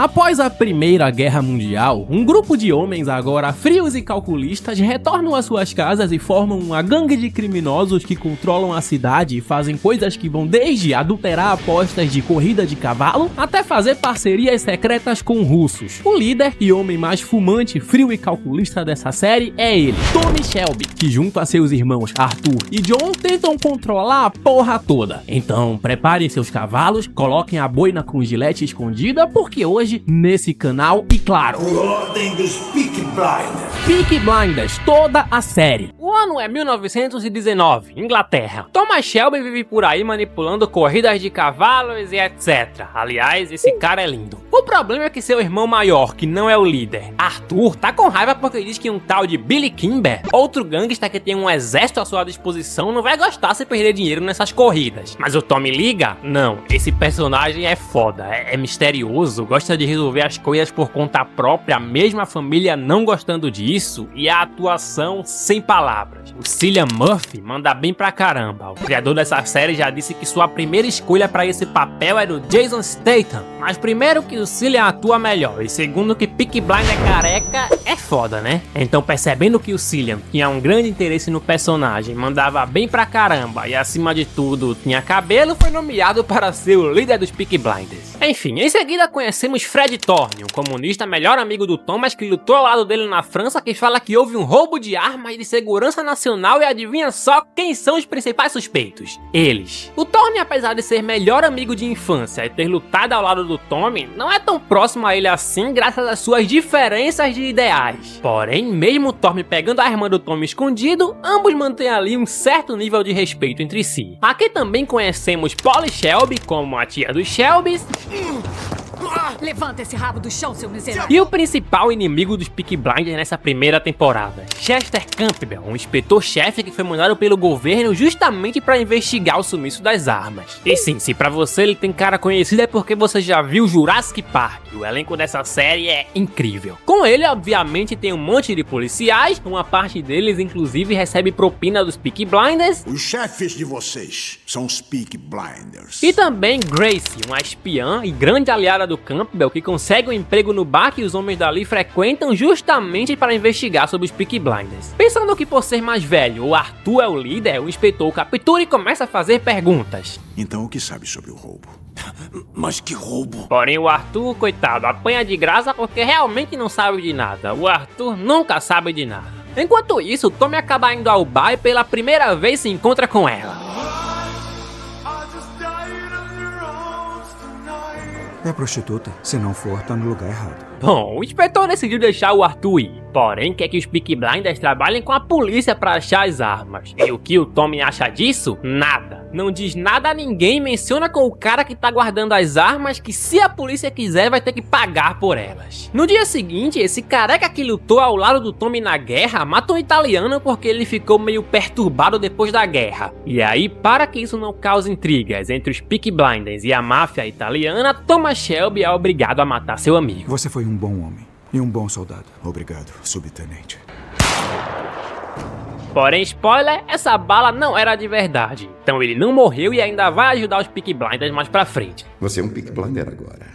Após a Primeira Guerra Mundial, um grupo de homens agora frios e calculistas retornam às suas casas e formam uma gangue de criminosos que controlam a cidade e fazem coisas que vão desde adulterar apostas de corrida de cavalo até fazer parcerias secretas com russos. O líder e homem mais fumante, frio e calculista dessa série é ele, Tommy Shelby, que junto a seus irmãos Arthur e John tentam controlar a porra toda. Então preparem seus cavalos, coloquem a boina com gilete escondida, porque hoje, nesse canal, e claro, Por ordem dos Peaky Blinders. Peaky Blinders, toda a série. O ano é 1919, Inglaterra. Thomas Shelby vive por aí manipulando corridas de cavalos e etc. Aliás, esse cara é lindo. O problema é que seu irmão maior, que não é o líder, Arthur, tá com raiva porque diz que um tal de Billy Kimber, outro gangsta que tem um exército à sua disposição, não vai gostar se perder dinheiro nessas corridas. Mas o Tommy liga? Não, esse personagem é foda, é misterioso, gosta de resolver as coisas por conta própria, mesmo a família não gostando disso, e a atuação sem palavras. O Cillian Murphy manda bem pra caramba. O criador dessa série já disse que sua primeira escolha pra esse papel era o Jason Statham, mas primeiro que o Cillian atua melhor, e segundo que Peaky Blinders careca é foda, né? Então, percebendo que o Cillian tinha um grande interesse no personagem, mandava bem pra caramba e acima de tudo tinha cabelo, foi nomeado para ser o líder dos Peaky Blinders. Enfim, em seguida conhecemos Fred Thorne, um comunista melhor amigo do Thomas que lutou ao lado dele na França, que fala que houve um roubo de armas de segurança nacional e adivinha só quem são os principais suspeitos? Eles. O Thorne, apesar de ser melhor amigo de infância e ter lutado ao lado do Tommy, não é tão próximo a ele assim graças às suas diferenças de ideais. Porém, mesmo o Thorne pegando a irmã do Tommy escondido, ambos mantêm ali um certo nível de respeito entre si. Aqui também conhecemos Polly Shelby como a tia dos Shelbys, Levanta esse rabo do chão, seu miserável. e o principal inimigo dos Peaky Blinders nessa primeira temporada, Chester Campbell, um inspetor-chefe que foi mandado pelo governo justamente para investigar o sumiço das armas. E sim, se pra você ele tem cara conhecido é porque você já viu Jurassic Park. O elenco dessa série é incrível. Com ele, obviamente, tem um monte de policiais, uma parte deles inclusive recebe propina dos Peaky Blinders, Os chefes de vocês são os Peaky Blinders. e também Gracie, uma espiã e grande aliada do Campbell que consegue um emprego no bar que os homens dali frequentam justamente para investigar sobre os Peaky Blinders. Pensando que por ser mais velho, o Arthur é o líder, o inspetor o captura e começa a fazer perguntas. Então o que sabe sobre o roubo? Mas que roubo? Porém o Arthur, coitado, apanha de graça porque realmente não sabe de nada. O Arthur nunca sabe de nada. Enquanto isso, Tommy acaba indo ao bar e pela primeira vez se encontra com ela. É prostituta. Se não for, tá no lugar errado. Bom, o inspetor decidiu deixar o Arthur ir, porém quer que os Peaky Blinders trabalhem com a polícia para achar as armas. E o que o Tommy acha disso? Nada. Não diz nada a ninguém, menciona com o cara que tá guardando as armas que se a polícia quiser vai ter que pagar por elas. No dia seguinte, esse careca que lutou ao lado do Tommy na guerra mata um italiano porque ele ficou meio perturbado depois da guerra. E aí, para que isso não cause intrigas entre os Peaky Blinders e a máfia italiana, Thomas Shelby é obrigado a matar seu amigo. Você foi um bom homem e um bom soldado. Obrigado, subtenente. Porém, spoiler, essa bala não era de verdade. Então ele não morreu e ainda vai ajudar os Peaky Blinders mais pra frente. Você é um Peaky Blinder agora.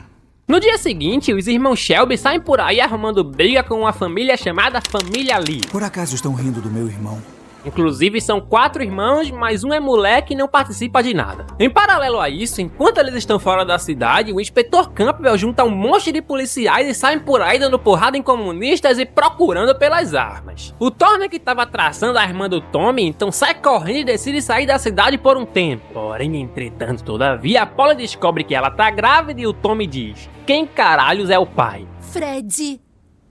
No dia seguinte, os irmãos Shelby saem por aí arrumando briga com uma família chamada Família Lee. Por acaso estão rindo do meu irmão? Inclusive são 4 irmãos, mas um é moleque e não participa de nada. Em paralelo a isso, enquanto eles estão fora da cidade, o inspetor Campbell junta um monte de policiais e saem por aí dando porrada em comunistas e procurando pelas armas. O Thorne, que estava traçando a irmã do Tommy, então sai correndo e decide sair da cidade por um tempo. Porém, entretanto, todavia, a Polly descobre que ela tá grávida e o Tommy diz: quem caralhos é o pai? Fred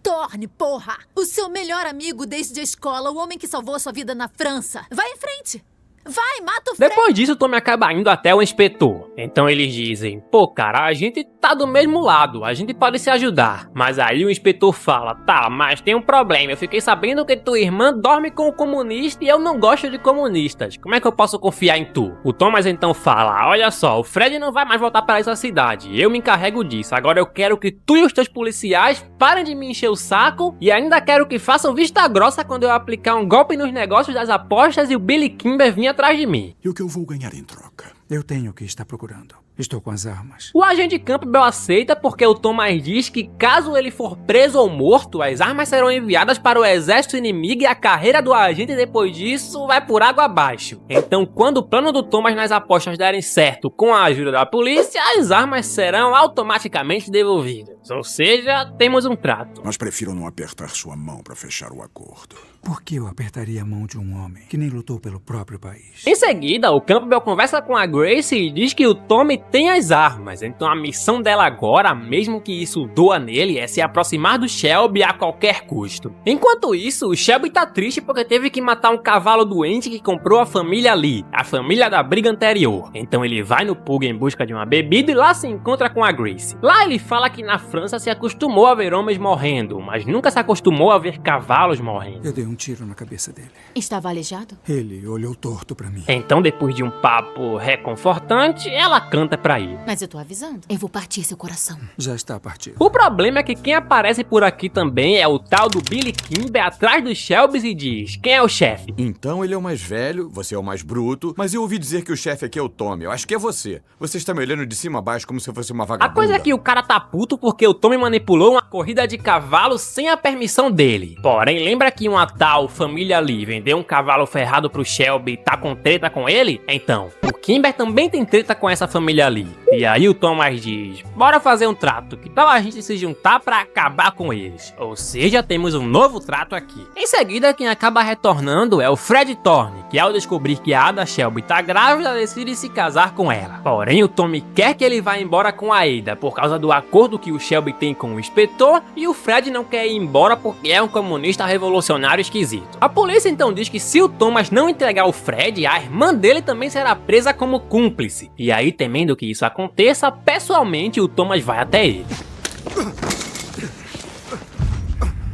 Thorne, porra! O seu melhor amigo desde a escola, o homem que salvou sua vida na França. Vai em frente! Vai, mata o Fred! Depois disso, Tommy acaba indo até o inspetor. Então eles dizem: pô, cara, a gente tá do mesmo lado, a gente pode se ajudar. Mas aí o inspetor fala: tá, mas tem um problema, eu fiquei sabendo que tua irmã dorme com o comunista e eu não gosto de comunistas. Como é que eu posso confiar em tu? O Thomas então fala: olha só, o Fred não vai mais voltar para essa cidade, eu me encarrego disso. Agora eu quero que tu e os teus policiais parem de me encher o saco e ainda quero que façam vista grossa quando eu aplicar um golpe nos negócios das apostas e o Billy Kimber vir atrás de mim. E o que eu vou ganhar em troca? Eu tenho o que está procurando. Estou com as armas. O agente Campbell aceita porque o Thomas diz que caso ele for preso ou morto, as armas serão enviadas para o exército inimigo e a carreira do agente depois disso vai por água abaixo. Então, quando o plano do Thomas nas apostas derem certo com a ajuda da polícia, as armas serão automaticamente devolvidas. Ou seja, temos um trato. Mas prefiro não apertar sua mão para fechar o acordo. Por que eu apertaria a mão de um homem que nem lutou pelo próprio país? Em seguida, o Campbell conversa com a Grace e diz que o Tommy tem as armas, então a missão dela agora, mesmo que isso doa nele, é se aproximar do Shelby a qualquer custo. Enquanto isso, o Shelby tá triste porque teve que matar um cavalo doente que comprou a família Lee, a família da briga anterior. Então ele vai no pub em busca de uma bebida e lá se encontra com a Grace. Lá ele fala que na França se acostumou a ver homens morrendo, mas nunca se acostumou a ver cavalos morrendo. Eu dei um tiro na cabeça dele. Estava aleijado? Ele olhou torto pra mim. Então, depois de um papo reconfortante, ela canta pra ir. Mas eu tô avisando. Eu vou partir seu coração. Já está partido. O problema é que quem aparece por aqui também é o tal do Billy Kimber atrás dos Shelbys e diz: quem é o chefe? Então ele é o mais velho, você é o mais bruto, mas eu ouvi dizer que o chefe aqui é o Tommy. Eu acho que é você. Você está me olhando de cima a baixo como se eu fosse uma A vagabunda. coisa é que o cara tá puto porque o Tommy manipulou uma corrida de cavalo sem a permissão dele. Porém, lembra que uma tal família Lee vendeu um cavalo ferrado pro Shelby e tá com treta com ele? Então, o Kimber também tem treta com essa família Lee. E aí o Thomas diz: bora fazer um trato, que tal a gente se juntar pra acabar com eles? Ou seja, temos um novo trato aqui. Em seguida, quem acaba retornando é o Fred Thorne, que ao descobrir que a Ada Shelby tá grávida, decide se casar com ela. Porém, o Tommy quer que ele vá embora com a Ada por causa do acordo que o Shelby tem com o inspetor, e o Fred não quer ir embora porque é um comunista revolucionário esquisito. A polícia então diz que se o Thomas não entregar o Fred, a irmã dele também será presa como cúmplice. E aí, temendo que isso aconteça, pessoalmente o Thomas vai até ele.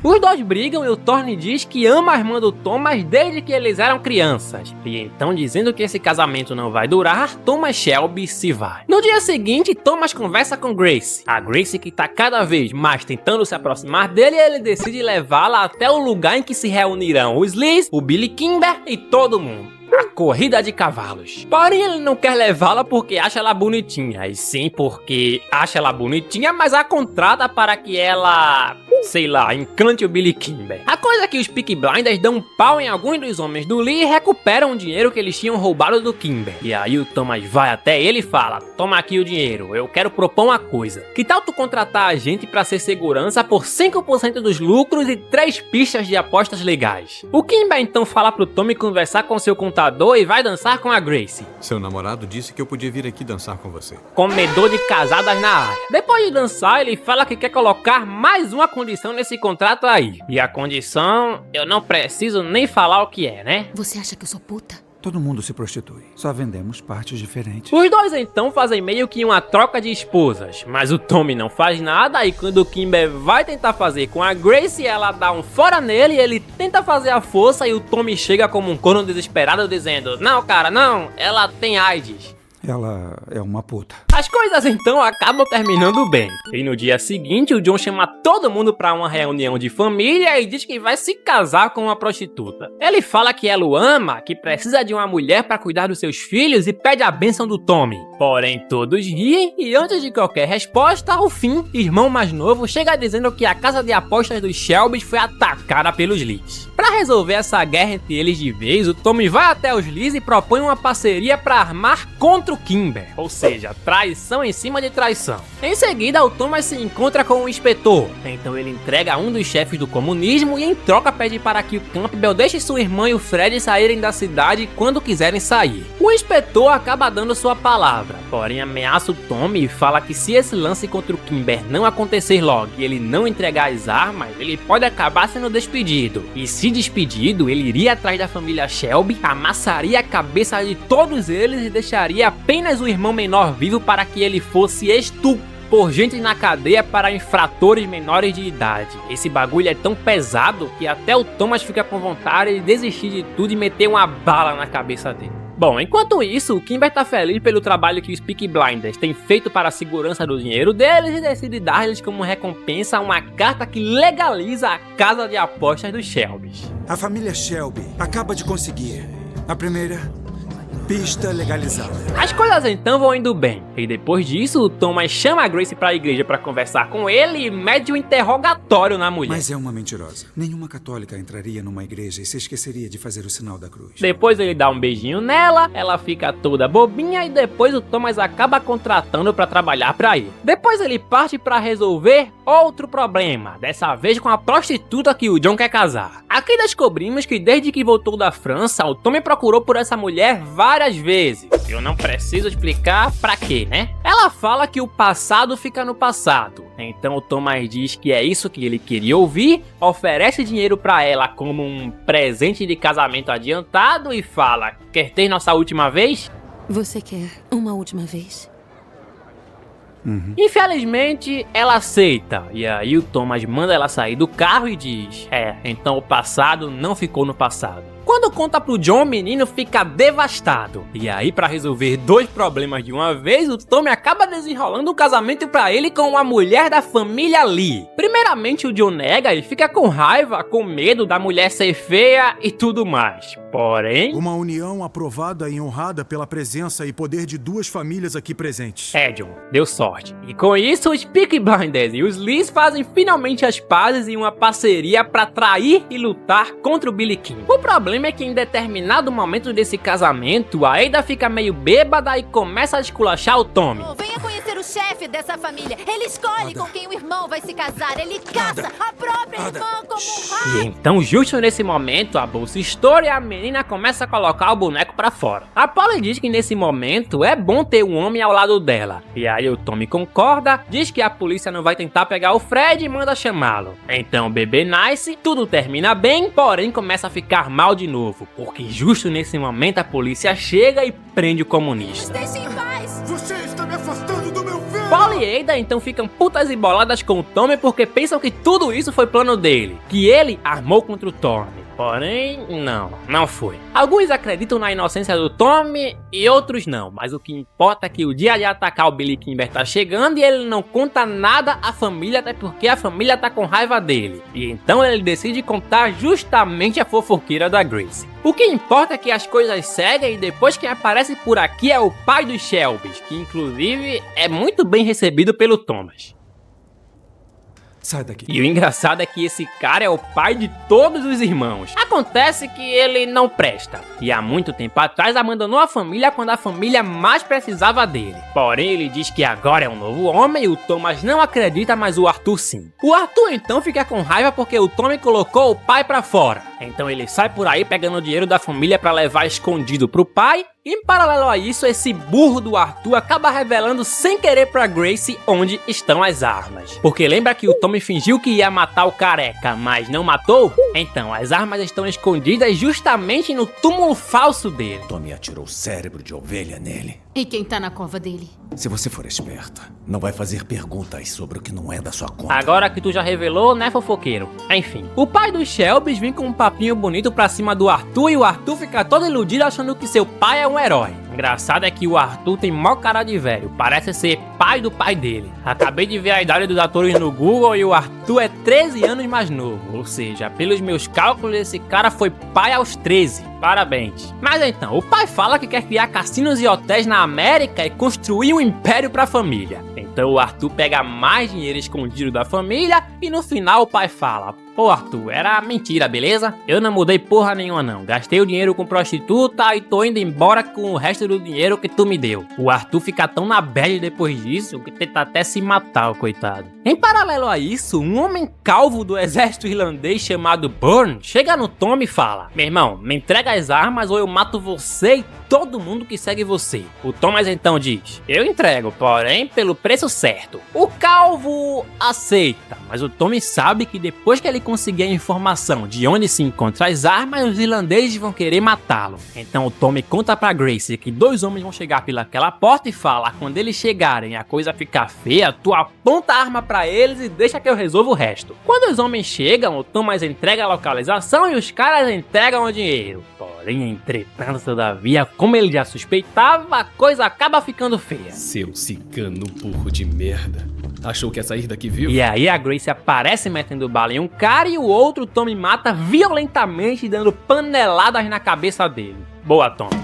Os dois brigam e o Thorne diz que ama a irmã do Thomas desde que eles eram crianças. E então, dizendo que esse casamento não vai durar, Thomas Shelby se vai. No dia seguinte, Thomas conversa com Grace. A Grace, que tá cada vez mais tentando se aproximar dele, ele decide levá-la até o lugar em que se reunirão os Lees, o Billy Kimber e todo mundo. A corrida de cavalos. Porém, ele não quer levá-la porque acha ela bonitinha, e sim porque acha ela bonitinha, mas a contrata para que ela, sei lá, encante o Billy Kimber. A coisa é que os Peaky Blinders dão um pau em alguns dos homens do Lee e recuperam o dinheiro que eles tinham roubado do Kimber. E aí o Thomas vai até ele e fala: toma aqui o dinheiro, eu quero propor uma coisa. Que tal tu contratar a gente para ser segurança por 5% dos lucros e 3 pistas de apostas legais? O Kimber então fala pro Tommy conversar com seu contador e vai dançar com a Grace. Seu namorado disse que eu podia vir aqui dançar com você. Comedor de casadas na área. Depois de dançar, ele fala que quer colocar mais uma condição nesse contrato aí. E a condição, eu não preciso nem falar o que é, né? Você acha que eu sou puta? Todo mundo se prostitui. Só vendemos partes diferentes. Os dois então fazem meio que uma troca de esposas, mas o Tommy não faz nada e quando o Kimber vai tentar fazer com a Grace, ela dá um fora nele, ele tenta fazer a força e o Tommy chega como um corno desesperado dizendo: não cara, não, ela tem AIDS. Ela é uma puta. As coisas então acabam terminando bem. E no dia seguinte, o John chama todo mundo pra uma reunião de família e diz que vai se casar com uma prostituta. Ele fala que ela o ama, que precisa de uma mulher pra cuidar dos seus filhos e pede a bênção do Tommy. Porém, todos riem e antes de qualquer resposta, ao fim, irmão mais novo chega dizendo que a casa de apostas dos Shelbys foi atacada pelos Lees. Pra resolver essa guerra entre eles de vez, o Tommy vai até os Lees e propõe uma parceria pra armar contra o Kimber, ou seja, traição em cima de traição. Em seguida, o Thomas se encontra com o inspetor, então ele entrega um dos chefes do comunismo e em troca pede para que o Campbell deixe sua irmã e o Fred saírem da cidade quando quiserem sair. O inspetor acaba dando sua palavra, porém ameaça o Tommy e fala que se esse lance contra o Kimber não acontecer logo e ele não entregar as armas, ele pode acabar sendo despedido. E se despedido, ele iria atrás da família Shelby, amassaria a cabeça de todos eles e deixaria apenas o irmão menor vivo para que ele fosse estuprado por gente na cadeia para infratores menores de idade. Esse bagulho é tão pesado que até o Thomas fica com vontade de desistir de tudo e meter uma bala na cabeça dele. Bom, enquanto isso, o Kimber tá feliz pelo trabalho que os Peaky Blinders têm feito para a segurança do dinheiro deles e decide dar-lhes como recompensa uma carta que legaliza a casa de apostas dos Shelbys. A família Shelby acaba de conseguir a primeira Pista legalizada. As coisas então vão indo bem, e depois disso, o Thomas chama a Grace pra igreja pra conversar com ele e mede um interrogatório na mulher. Mas é uma mentirosa. Nenhuma católica entraria numa igreja e se esqueceria de fazer o sinal da cruz. Depois ele dá um beijinho nela, ela fica toda bobinha e depois o Thomas acaba contratando pra trabalhar pra ele. Depois ele parte pra resolver outro problema, dessa vez com a prostituta que o John quer casar. Aqui descobrimos que desde que voltou da França, o Tommy procurou por essa mulher várias vezes. Eu não preciso explicar pra quê, né? Ela fala que o passado fica no passado. Então o Thomas diz que é isso que ele queria ouvir, oferece dinheiro pra ela como um presente de casamento adiantado e fala: quer ter nossa última vez? Você quer uma última vez? Infelizmente, ela aceita. E aí o Thomas manda ela sair do carro e diz: então o passado não ficou no passado. Quando conta pro John, o menino fica devastado. E aí, pra resolver dois problemas de uma vez, o Tommy acaba desenrolando um casamento pra ele com uma mulher da família Lee. Primeiramente, o John nega e fica com raiva, com medo da mulher ser feia e tudo mais. Porém... uma união aprovada e honrada pela presença e poder de duas famílias aqui presentes. John, deu sorte. E com isso, os Peaky Blinders e os Lees fazem finalmente as pazes e uma parceria pra trair e lutar contra o Billy King. O problema é que em determinado momento desse casamento, a Ada fica meio bêbada e começa a esculachar o Tommy. Venha conhecer o chefe dessa família. Ele escolhe com quem o irmão vai se casar. Ele caça a própria irmã como um rato. E então, justo nesse momento, a bolsa estoura e a menina começa a colocar o boneco pra fora. A Polly diz que nesse momento é bom ter um homem ao lado dela. E aí o Tommy concorda, diz que a polícia não vai tentar pegar o Fred e manda chamá-lo. Então o bebê nasce, tudo termina bem, porém começa a ficar mal de novo, porque justo nesse momento a polícia chega e prende o comunista. Deixe em paz. Você está me afastando do meu filho! Paul e Ada então ficam putas e boladas com o Tommy porque pensam que tudo isso foi plano dele, que ele armou contra o Tommy. Porém, não foi. Alguns acreditam na inocência do Tommy e outros não, mas o que importa é que o dia de atacar o Billy Kimber tá chegando e ele não conta nada à família, até porque a família tá com raiva dele. E então ele decide contar justamente a fofoqueira da Grace. O que importa é que as coisas seguem e depois quem aparece por aqui é o pai dos Shelbys, que inclusive é muito bem recebido pelo Thomas. Sai daqui. E o engraçado é que esse cara é o pai de todos os irmãos. Acontece que ele não presta. E há muito tempo atrás abandonou a família quando a família mais precisava dele. Porém, ele diz que agora é um novo homem e o Thomas não acredita, mas o Arthur sim. O Arthur então fica com raiva porque o Tommy colocou o pai pra fora. Então ele sai por aí pegando o dinheiro da família pra levar escondido pro pai. E em paralelo a isso, esse burro do Arthur acaba revelando sem querer pra Grace onde estão as armas. Porque lembra que o Tommy fingiu que ia matar o careca, mas não matou? Então, as armas estão escondidas justamente no túmulo falso dele. Tommy atirou cérebro de ovelha nele. E quem tá na cova dele? Se você for esperta, não vai fazer perguntas sobre o que não é da sua conta. Agora que tu já revelou, né, fofoqueiro? Enfim, o pai dos Shelbys vem com um papinho bonito pra cima do Arthur e o Arthur fica todo iludido achando que seu pai é um herói. Engraçado é que o Arthur tem mó cara de velho, parece ser pai do pai dele. Acabei de ver a idade dos atores no Google e o Arthur é 13 anos mais novo, ou seja, pelos meus cálculos esse cara foi pai aos 13. Parabéns. Mas então, o pai fala que quer criar cassinos e hotéis na América e construir um império pra família. Então o Arthur pega mais dinheiro escondido da família e no final o pai fala: pô Arthur, era mentira, beleza? Eu não mudei porra nenhuma não, gastei o dinheiro com prostituta e tô indo embora com o resto do dinheiro que tu me deu. O Arthur fica tão na bad depois disso que tenta até se matar, o coitado. Em paralelo a isso, um homem calvo do exército irlandês chamado Burn chega no Tommy e fala: meu irmão, me entrega as armas ou eu mato você e todo mundo que segue você. O Thomas então diz: eu entrego, porém pelo preço certo. O calvo aceita, mas o Tommy sabe que depois que ele conseguir a informação de onde se encontram as armas, os irlandeses vão querer matá-lo. Então o Tommy conta pra Grace que dois homens vão chegar pelaquela porta e fala: quando eles chegarem e a coisa ficar feia, tu aponta a arma pra eles e deixa que eu resolvo o resto. Quando os homens chegam, o Thomas entrega a localização e os caras entregam o dinheiro. Porém, entretanto, todavia, como ele já suspeitava, a coisa acaba ficando feia. Seu cigano burro de merda. Achou que ia sair daqui vivo? E aí a Grace aparece metendo bala em um cara e o outro Tommy mata violentamente, dando paneladas na cabeça dele. Boa, Tommy.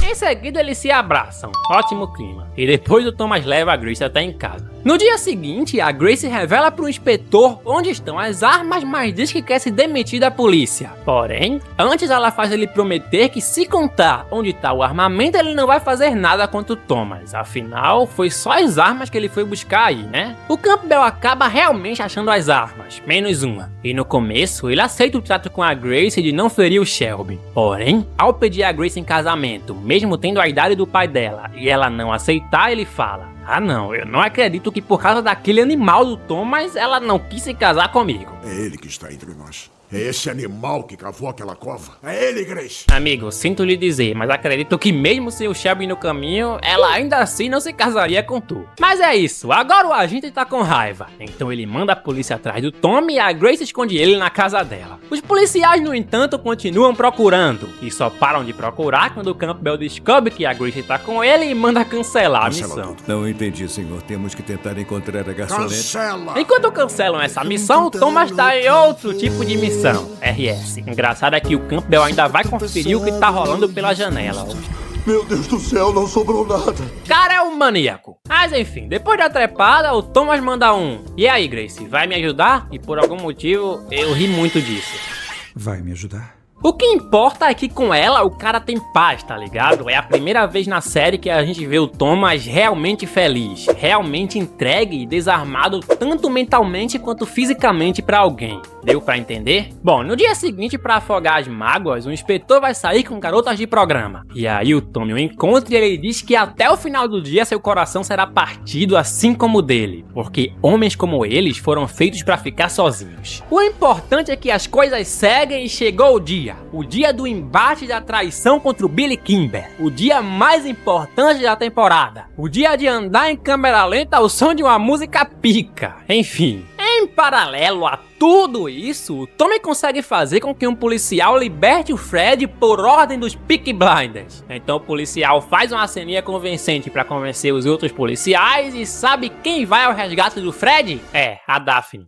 Em seguida eles se abraçam, ótimo clima, e depois o Thomas leva a Grace até em casa. No dia seguinte, a Grace revela pro inspetor onde estão as armas, mas diz que quer se demitir da polícia. Porém, antes ela faz ele prometer que se contar onde tá o armamento, ele não vai fazer nada contra o Thomas. Afinal, foi só as armas que ele foi buscar aí, né? O Campbell acaba realmente achando as armas, menos uma. E no começo, ele aceita o trato com a Grace de não ferir o Shelby. Porém, ao pedir a Grace em casamento, mesmo tendo a idade do pai dela, e ela não aceitar, ele fala: ah não, eu não acredito que por causa daquele animal do Thomas, ela não quis se casar comigo. É ele que está entre nós. É esse animal que cavou aquela cova. É ele, Grace. Amigo, sinto lhe dizer, mas acredito que mesmo sem o Shelby no caminho, ela ainda assim não se casaria com tu. Mas é isso, agora o agente tá com raiva. Então ele manda a polícia atrás do Tommy e a Grace esconde ele na casa dela. Os policiais, no entanto, continuam procurando. E só param de procurar quando o Campbell descobre que a Grace tá com ele e manda cancelar a missão. Não entendi, senhor. Temos que tentar encontrar a garçonete. Cancela! Enquanto cancelam essa missão, o Thomas tá em outro tipo de missão. RS. Engraçado é que o Campbell ainda vai conferir o que tá rolando pela janela. Meu Deus do céu, não sobrou nada. Cara é um maníaco. Mas enfim, depois da trepada, o Thomas manda um: e aí, Grace, vai me ajudar? E por algum motivo, eu ri muito disso. Vai me ajudar? O que importa é que com ela o cara tem paz, tá ligado? É a primeira vez na série que a gente vê o Thomas realmente feliz, realmente entregue e desarmado tanto mentalmente quanto fisicamente pra alguém. Deu pra entender? Bom, no dia seguinte, pra afogar as mágoas, o inspetor vai sair com garotas de programa. E aí o Tommy o encontra e ele diz que até o final do dia seu coração será partido assim como o dele, porque homens como eles foram feitos pra ficar sozinhos. O importante é que as coisas seguem e chegou o dia do embate da traição contra o Billy Kimber, o dia mais importante da temporada, o dia de andar em câmera lenta ao som de uma música pica. Enfim, em paralelo a tudo isso, o Tommy consegue fazer com que um policial liberte o Fred por ordem dos Peaky Blinders. Então o policial faz uma ceninha convincente para convencer os outros policiais e sabe quem vai ao resgate do Fred? É, a Daphne.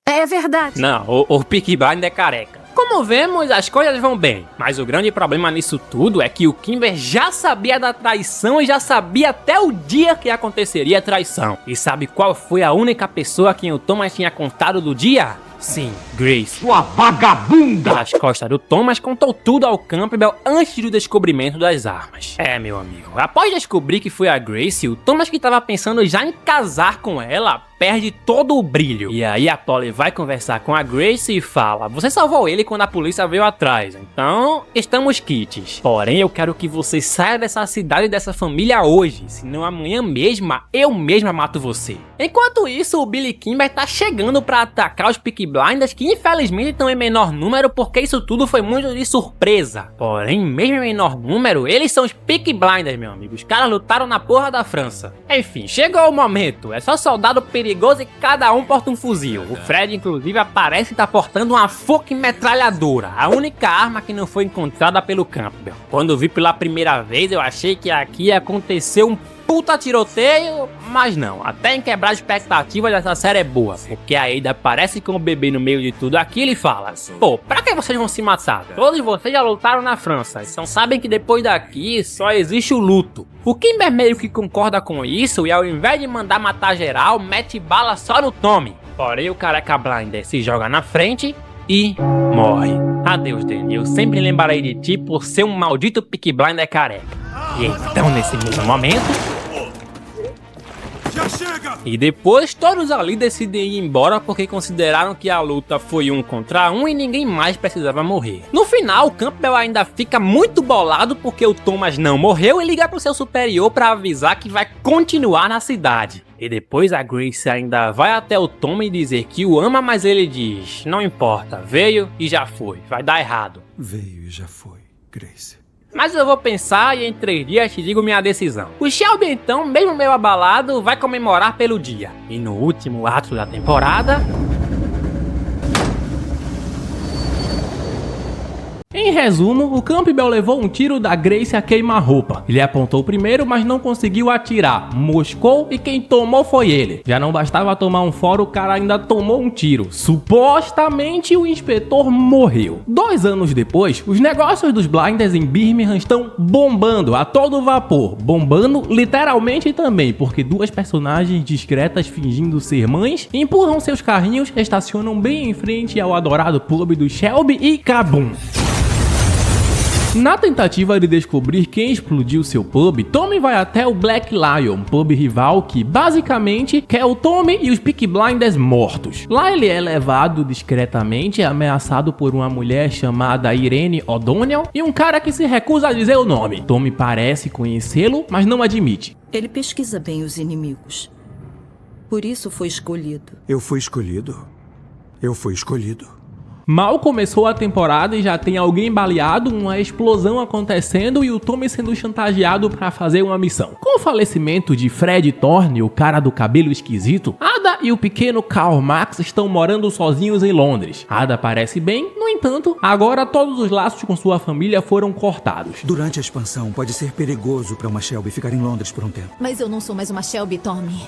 É verdade. Não, o Peaky Blinder é careca. Como vemos, as coisas vão bem, mas o grande problema nisso tudo é que o Kimber já sabia da traição e já sabia até o dia que aconteceria a traição. E sabe qual foi a única pessoa a quem o Thomas tinha contado do dia? Sim, Grace. Sua vagabunda! As costas do Thomas contou tudo ao Campbell antes do descobrimento das armas. É, meu amigo, após descobrir que foi a Grace, o Thomas, que estava pensando já em casar com ela, perde todo o brilho. E aí a Polly vai conversar com a Grace e fala: você salvou ele quando a polícia veio atrás, então estamos quites. Porém, eu quero que você saia dessa cidade e dessa família hoje, senão amanhã mesma, eu mesma mato você. Enquanto isso, o Billy Kimber tá chegando pra atacar os Peaky Blinders, que infelizmente estão em menor número porque isso tudo foi muito de surpresa. Porém, mesmo em menor número, eles são os Peaky Blinders, meu amigo. Os caras lutaram na porra da França. Enfim, chegou o momento. É só soldado perigoso e cada um porta um fuzil. O Fred, inclusive, aparece e tá portando uma fucking metralhadora, a única arma que não foi encontrada pelo Campbell. Quando vi pela primeira vez, eu achei que aqui ia acontecer um puta tiroteio, mas não. Até em quebrar a expectativa dessa série é boa, porque a Ada aparece com o bebê no meio de tudo aqui e ele fala: pô, pra que vocês vão se matar? Todos vocês já lutaram na França, então sabem que depois daqui só existe o luto. O Kimber meio que concorda com isso e ao invés de mandar matar geral, mete bala só no Tommy. Porém o careca Blinder se joga na frente e morre. Adeus, Danny, eu sempre lembrarei de ti por ser um maldito Peaky Blinder careca. E então, nesse mesmo momento... E depois todos ali decidem ir embora porque consideraram que a luta foi 1 contra 1 e ninguém mais precisava morrer. No final, o Campbell ainda fica muito bolado porque o Thomas não morreu e liga pro seu superior para avisar que vai continuar na cidade. E depois a Grace ainda vai até o Tommy e dizer que o ama, mas ele diz: não importa, veio e já foi, vai dar errado. Veio e já foi, Grace. Mas eu vou pensar e em 3 dias te digo minha decisão. O Shelby então, mesmo meio abalado, vai comemorar pelo dia. E no último ato da temporada... Em resumo, o Campbell levou um tiro da Grace a queima-roupa. Ele apontou primeiro, mas não conseguiu atirar. Moscou e quem tomou foi ele. Já não bastava tomar um fora, o cara ainda tomou um tiro. Supostamente o inspetor morreu. 2 anos depois, os negócios dos Blinders em Birmingham estão bombando a todo vapor. Bombando literalmente também, porque 2 personagens discretas fingindo ser mães empurram seus carrinhos, estacionam bem em frente ao adorado pub do Shelby e cabum! Na tentativa de descobrir quem explodiu seu pub, Tommy vai até o Black Lion, pub rival que basicamente quer o Tommy e os Peaky Blinders mortos. Lá ele é levado discretamente, ameaçado por uma mulher chamada Irene O'Donnell e um cara que se recusa a dizer o nome. Tommy parece conhecê-lo, mas não admite. Ele pesquisa bem os inimigos. Por isso foi escolhido. Eu fui escolhido. Eu fui escolhido. Mal começou a temporada e já tem alguém baleado, uma explosão acontecendo e o Tommy sendo chantageado para fazer uma missão. Com o falecimento de Fred Thorne, o cara do cabelo esquisito, Ada e o pequeno Karl Max estão morando sozinhos em Londres. Ada parece bem, no entanto, agora todos os laços com sua família foram cortados. Durante a expansão, pode ser perigoso para uma Shelby ficar em Londres por um tempo. Mas eu não sou mais uma Shelby, Tommy.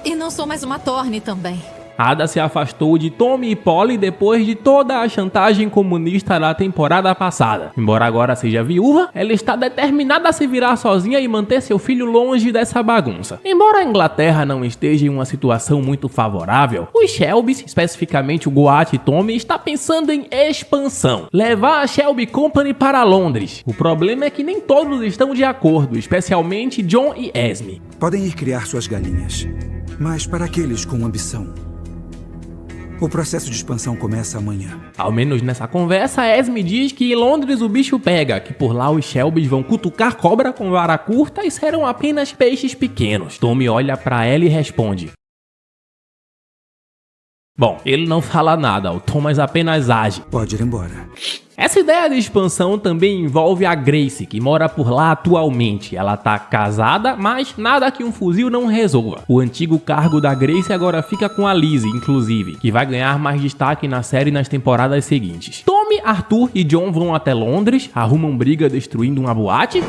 E não sou mais uma Thorne também. Ada se afastou de Tommy e Polly depois de toda a chantagem comunista da temporada passada. Embora agora seja viúva, ela está determinada a se virar sozinha e manter seu filho longe dessa bagunça. Embora a Inglaterra não esteja em uma situação muito favorável, os Shelbys, especificamente o Goat e Tommy, está pensando em expansão. Levar a Shelby Company para Londres. O problema é que nem todos estão de acordo, especialmente John e Esme. Podem ir criar suas galinhas, mas para aqueles com ambição, o processo de expansão começa amanhã. Ao menos nessa conversa, Esme diz que em Londres o bicho pega, que por lá os Shelbys vão cutucar cobra com vara curta e serão apenas peixes pequenos. Tommy olha pra ela e responde. Bom, ele não fala nada, o Thomas apenas age. Pode ir embora. Essa ideia de expansão também envolve a Grace, que mora por lá atualmente. Ela tá casada, mas nada que um fuzil não resolva. O antigo cargo da Grace agora fica com a Lizzie, inclusive, que vai ganhar mais destaque na série nas temporadas seguintes. Tommy, Arthur e John vão até Londres, arrumam briga destruindo uma boate.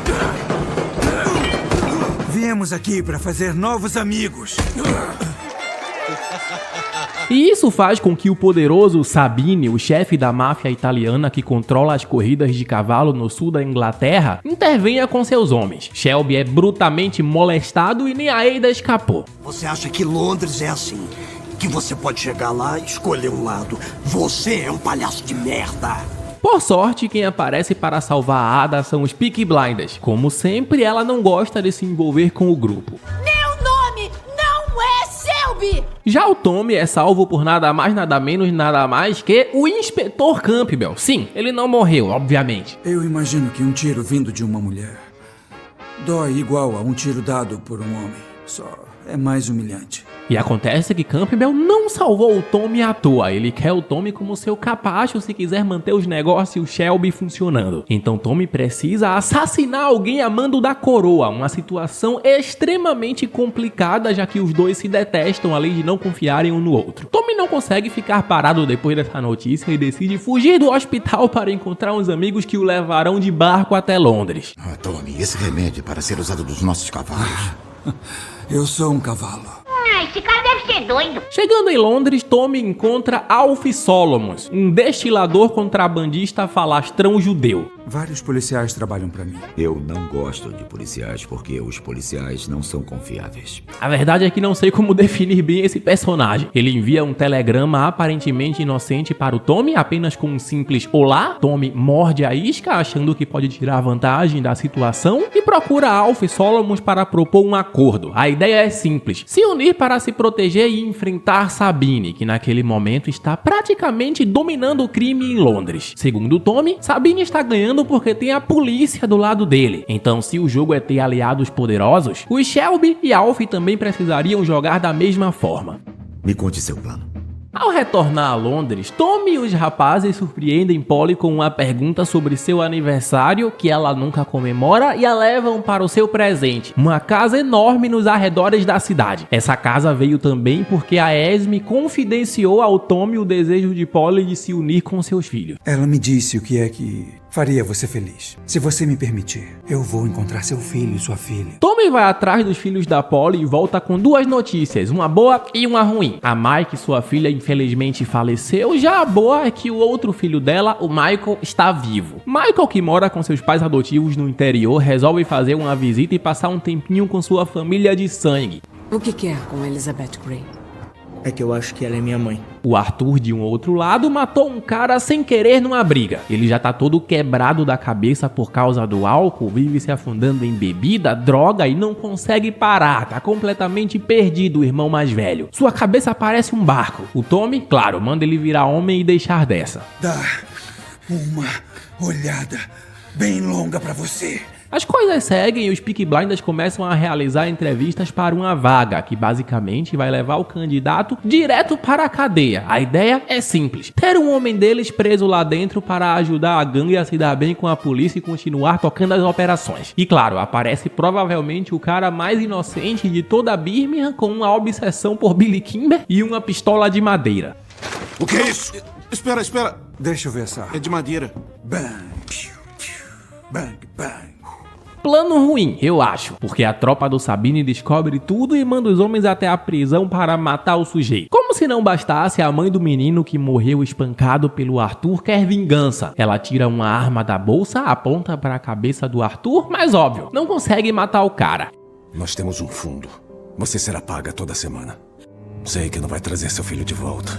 Viemos aqui para fazer novos amigos. E isso faz com que o poderoso Sabine, o chefe da máfia italiana que controla as corridas de cavalo no sul da Inglaterra, intervenha com seus homens. Shelby é brutalmente molestado e nem a Ada escapou. Você acha que Londres é assim? Que você pode chegar lá e escolher um lado? Você é um palhaço de merda! Por sorte, quem aparece para salvar a Ada são os Peaky Blinders. Como sempre, ela não gosta de se envolver com o grupo. Meu nome não é Shelby! Já o Tommy é salvo por nada mais, nada menos, nada mais que o Inspetor Campbell. Sim, ele não morreu, obviamente. Eu imagino que um tiro vindo de uma mulher dói igual a um tiro dado por um homem. Só é mais humilhante. E acontece que Campbell não salvou o Tommy à toa. Ele quer o Tommy como seu capacho se quiser manter os negócios Shelby funcionando. Então Tommy precisa assassinar alguém a mando da coroa. Uma situação extremamente complicada, já que os dois se detestam, além de não confiarem um no outro. Tommy não consegue ficar parado depois dessa notícia e decide fugir do hospital para encontrar uns amigos que o levarão de barco até Londres. Tommy, esse remédio é para ser usado dos nossos cavalos. Eu sou um cavalo. Esse cara deve ser doido. Chegando em Londres, Tommy encontra Alf Solomons, um destilador contrabandista falastrão judeu. Vários policiais trabalham pra mim. Eu não gosto de policiais porque os policiais não são confiáveis. A verdade é que não sei como definir bem esse personagem. Ele envia um telegrama aparentemente inocente para o Tommy, apenas com um simples olá. Tommy morde a isca, achando que pode tirar vantagem da situação, e procura Alf Solomons para propor um acordo. A ideia é simples: se unir para se proteger e enfrentar Sabine, que naquele momento está praticamente dominando o crime em Londres. Segundo Tommy, Sabine está ganhando porque tem a polícia do lado dele. Então, se o jogo é ter aliados poderosos, os Shelby e Alf também precisariam jogar da mesma forma. Me conte seu plano. Ao retornar a Londres, Tommy e os rapazes surpreendem Polly com uma pergunta sobre seu aniversário, que ela nunca comemora, e a levam para o seu presente, uma casa enorme nos arredores da cidade. Essa casa veio também porque a Esme confidenciou ao Tommy o desejo de Polly de se unir com seus filhos. Ela me disse o que é que faria você feliz. Se você me permitir, eu vou encontrar seu filho e sua filha. Tommy vai atrás dos filhos da Polly e volta com duas notícias, uma boa e uma ruim. A Mike, sua filha, infelizmente faleceu, já a boa é que o outro filho dela, o Michael, está vivo. Michael, que mora com seus pais adotivos no interior, resolve fazer uma visita e passar um tempinho com sua família de sangue. O que quer com Elizabeth Grey? É que eu acho que ela é minha mãe. O Arthur, de um outro lado, matou um cara sem querer numa briga. Ele já tá todo quebrado da cabeça por causa do álcool, vive se afundando em bebida, droga e não consegue parar. Tá completamente perdido o irmão mais velho. Sua cabeça parece um barco. O Tommy, claro, manda ele virar homem e deixar dessa. Dá uma olhada bem longa pra você. As coisas seguem e os Peaky Blinders começam a realizar entrevistas para uma vaga, que basicamente vai levar o candidato direto para a cadeia. A ideia é simples: ter um homem deles preso lá dentro para ajudar a gangue a se dar bem com a polícia e continuar tocando as operações. E claro, aparece provavelmente o cara mais inocente de toda a Birmingham, com uma obsessão por Billy Kimber e uma pistola de madeira. O que é isso? Espera. Deixa eu ver essa. É de madeira. Bang, bang, bang. Plano ruim, eu acho, porque a tropa do Sabine descobre tudo e manda os homens até a prisão para matar o sujeito. Como se não bastasse, a mãe do menino que morreu espancado pelo Arthur quer vingança. Ela tira uma arma da bolsa, aponta para a cabeça do Arthur, mas óbvio, não consegue matar o cara. Nós temos um fundo. Você será paga toda semana. Sei que não vai trazer seu filho de volta,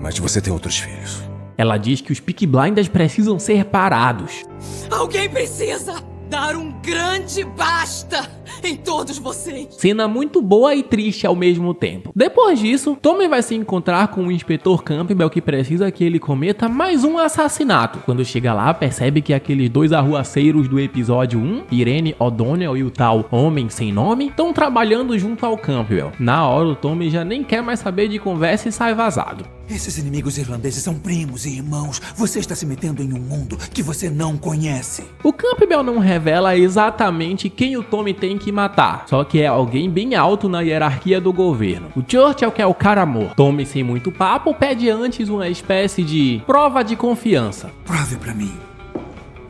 mas você tem outros filhos. Ela diz que os Peaky Blinders precisam ser parados. Alguém precisa dar um grande basta em todos vocês. Cena muito boa e triste ao mesmo tempo. Depois disso, Tommy vai se encontrar com o inspetor Campbell, que precisa que ele cometa mais um assassinato. Quando chega lá, percebe que aqueles dois arruaceiros do episódio 1, Irene O'Donnell e o tal Homem Sem Nome, estão trabalhando junto ao Campbell. Na hora, o Tommy já nem quer mais saber de conversa e sai vazado. Esses inimigos irlandeses são primos e irmãos. Você está se metendo em um mundo que você não conhece. O Campbell não revela exatamente quem o Tommy tem que matar, só que é alguém bem alto na hierarquia do governo. O Churchill, que é o cara morto. Tommy, sem muito papo, pede antes uma espécie de prova de confiança. Prove pra mim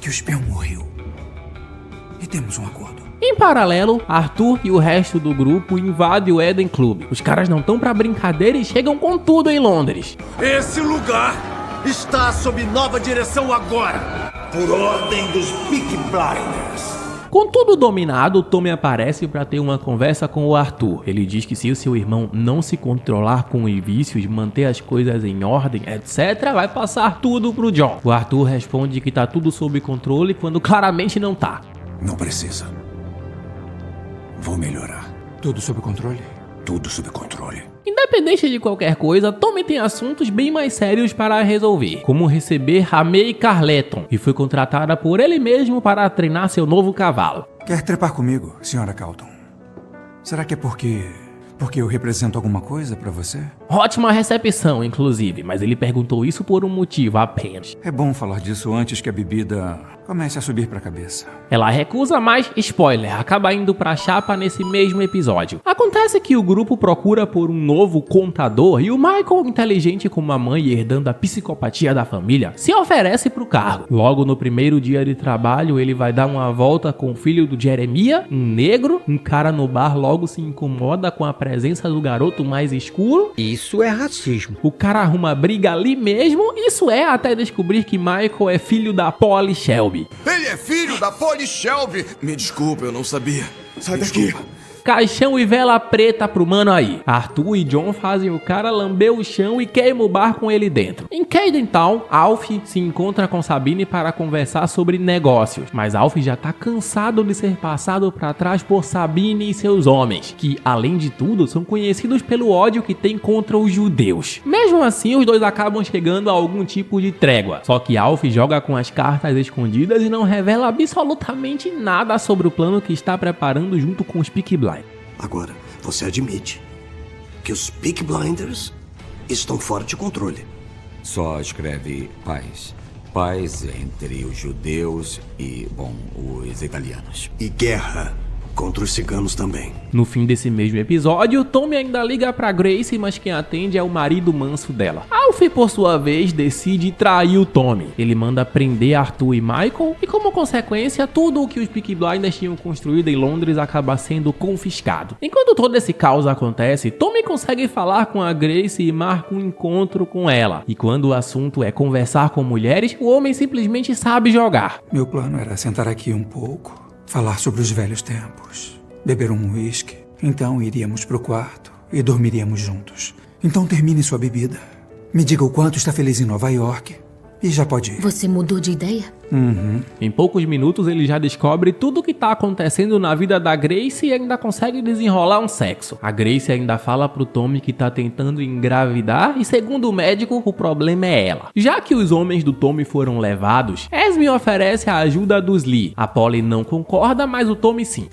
que o espião morreu e temos um acordo. Em paralelo, Arthur e o resto do grupo invadem o Eden Club. Os caras não estão pra brincadeira e chegam com tudo em Londres. Esse lugar está sob nova direção agora, por ordem dos Peaky Blinders. Com tudo dominado, Tommy aparece para ter uma conversa com o Arthur. Ele diz que se o seu irmão não se controlar com os vícios, manter as coisas em ordem, etc., vai passar tudo pro John. O Arthur responde que tá tudo sob controle quando claramente não tá. Não precisa. Vou melhorar. Tudo sob controle? Tudo sob controle. Independente de qualquer coisa, Tommy tem assuntos bem mais sérios para resolver, como receber a May Carleton, que foi contratada por ele mesmo para treinar seu novo cavalo. Quer trepar comigo, Sra. Carleton? Será que é porque eu represento alguma coisa pra você? Ótima recepção, inclusive, mas ele perguntou isso por um motivo apenas. É bom falar disso antes que a bebida comece a subir pra cabeça. Ela recusa, mas, spoiler, acaba indo pra chapa nesse mesmo episódio. Acontece que o grupo procura por um novo contador e o Michael, inteligente como a mãe e herdando a psicopatia da família, se oferece pro cargo. Logo no primeiro dia de trabalho, ele vai dar uma volta com o filho do Jeremiah, um negro. Um cara no bar logo se incomoda com a presença do garoto mais escuro. Isso é racismo. O cara arruma briga ali mesmo. Isso é até descobrir que Michael é filho da Polly Shelby. Ele é filho da Polly Shelby. Me desculpa, eu não sabia. Sai daqui. Caixão e vela preta pro mano aí. Arthur e John fazem o cara lamber o chão e queimam o bar com ele dentro. Em Camden Town, Alf se encontra com Sabine para conversar sobre negócios, mas Alf já tá cansado de ser passado para trás por Sabine e seus homens, que, além de tudo, são conhecidos pelo ódio que tem contra os judeus. Mesmo assim, os dois acabam chegando a algum tipo de trégua, só que Alf joga com as cartas escondidas e não revela absolutamente nada sobre o plano que está preparando junto com os Peaky Blinders. Agora, você admite que os Peaky Blinders estão fora de controle. Só escreve paz. Paz entre os judeus e, bom, os italianos. E guerra contra os ciganos também. No fim desse mesmo episódio, Tommy ainda liga pra Grace, mas quem atende é o marido manso dela. Alf, por sua vez, decide trair o Tommy. Ele manda prender Arthur e Michael, e como consequência, tudo o que os Peaky Blinders tinham construído em Londres acaba sendo confiscado. Enquanto todo esse caos acontece, Tommy consegue falar com a Grace e marca um encontro com ela. E quando o assunto é conversar com mulheres, o homem simplesmente sabe jogar. Meu plano era sentar aqui um pouco, falar sobre os velhos tempos, beber um uísque. Então iríamos pro quarto e dormiríamos juntos. Então termine sua bebida. Me diga o quanto está feliz em Nova York e já pode ir. Você mudou de ideia? Em poucos minutos ele já descobre tudo o que tá acontecendo na vida da Grace e ainda consegue desenrolar um sexo. A Grace ainda fala pro Tommy que tá tentando engravidar e, segundo o médico, o problema é ela. Já que os homens do Tommy foram levados, Esme oferece a ajuda dos Lee. A Polly não concorda, mas o Tommy sim.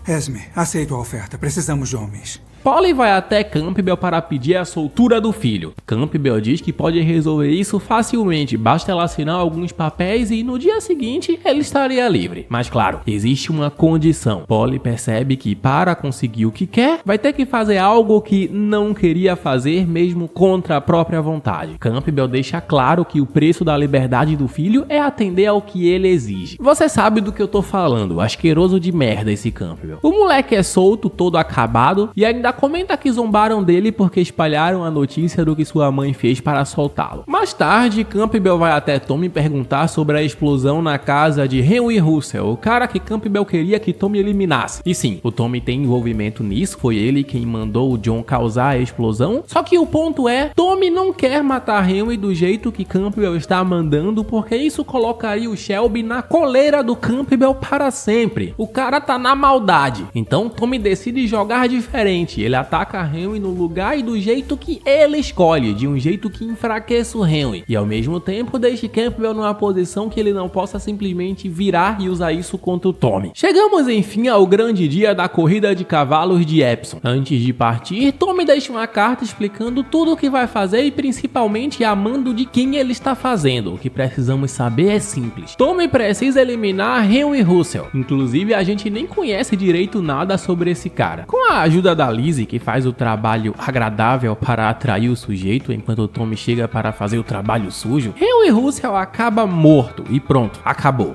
Esme, aceito a oferta. Precisamos de homens. Polly vai até Campbell para pedir a soltura do filho. Campbell diz que pode resolver isso facilmente, basta ela assinar alguns papéis e no dia seguinte ele estaria livre. Mas claro, existe uma condição. Polly percebe que para conseguir o que quer, vai ter que fazer algo que não queria fazer mesmo contra a própria vontade. Campbell deixa claro que o preço da liberdade do filho é atender ao que ele exige. Você sabe do que eu tô falando, asqueroso de merda esse Campbell. O moleque é solto, todo acabado e ainda comenta que zombaram dele porque espalharam a notícia do que sua mãe fez para soltá-lo. Mais tarde, Campbell vai até Tommy perguntar sobre a explosão na casa de Henry Russell, o cara que Campbell queria que Tommy eliminasse. E sim, o Tommy tem envolvimento nisso, foi ele quem mandou o John causar a explosão. Só que o ponto é, Tommy não quer matar Henry do jeito que Campbell está mandando, porque isso colocaria o Shelby na coleira do Campbell para sempre. O cara tá na maldade. Então Tommy decide jogar diferente. Ele ataca Henry no lugar e do jeito que ele escolhe, de um jeito que enfraqueça o Henry, e ao mesmo tempo deixe Campbell numa posição que ele não possa simplesmente virar e usar isso contra o Tommy. Chegamos enfim ao grande dia da corrida de cavalos de Epsom. Antes de partir, Tommy deixa uma carta explicando tudo o que vai fazer e principalmente a mando de quem ele está fazendo. O que precisamos saber é simples. Tommy precisa eliminar Henry Russell. Inclusive, a gente nem conhece direito nada sobre esse cara. Com a ajuda da Lizzie, que faz o trabalho agradável para atrair o sujeito, enquanto o Tommy chega para fazer o trabalho sujo, Henry Russell acaba morto e pronto, acabou.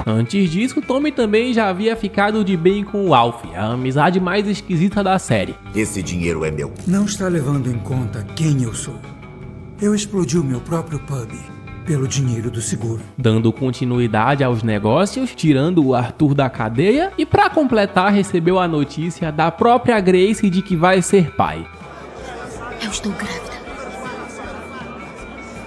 Antes disso, Tommy também já havia ficado de bem com o Alf, a amizade mais esquisita da série. Esse dinheiro é meu. Não está levando em conta quem eu sou. Eu explodi o meu próprio pub pelo dinheiro do seguro. Dando continuidade aos negócios, tirando o Arthur da cadeia e para completar recebeu a notícia da própria Grace de que vai ser pai. Eu estou grávida.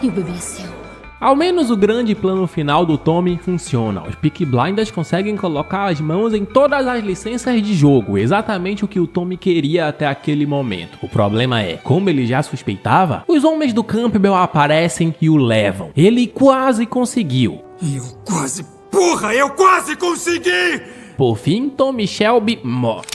E o bebê é seu. Ao menos o grande plano final do Tommy funciona. Os Peaky Blinders conseguem colocar as mãos em todas as licenças de jogo, exatamente o que o Tommy queria até aquele momento. O problema é, como ele já suspeitava, os homens do Campbell aparecem e o levam. Ele quase conseguiu. Eu quase consegui! Por fim, Tommy Shelby morre.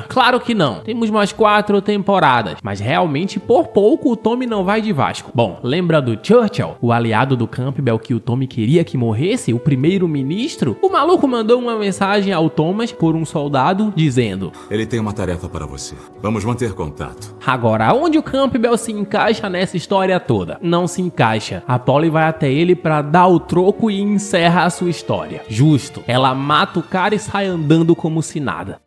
Claro que não, temos mais 4 temporadas, mas realmente por pouco o Tommy não vai de Vasco. Bom, lembra do Churchill, o aliado do Campbell que o Tommy queria que morresse, o primeiro-ministro? O maluco mandou uma mensagem ao Thomas por um soldado dizendo: ele tem uma tarefa para você, vamos manter contato. Agora, onde o Campbell se encaixa nessa história toda? Não se encaixa. A Polly vai até ele pra dar o troco e encerra a sua história. Justo, ela mata o cara e sai andando como se nada.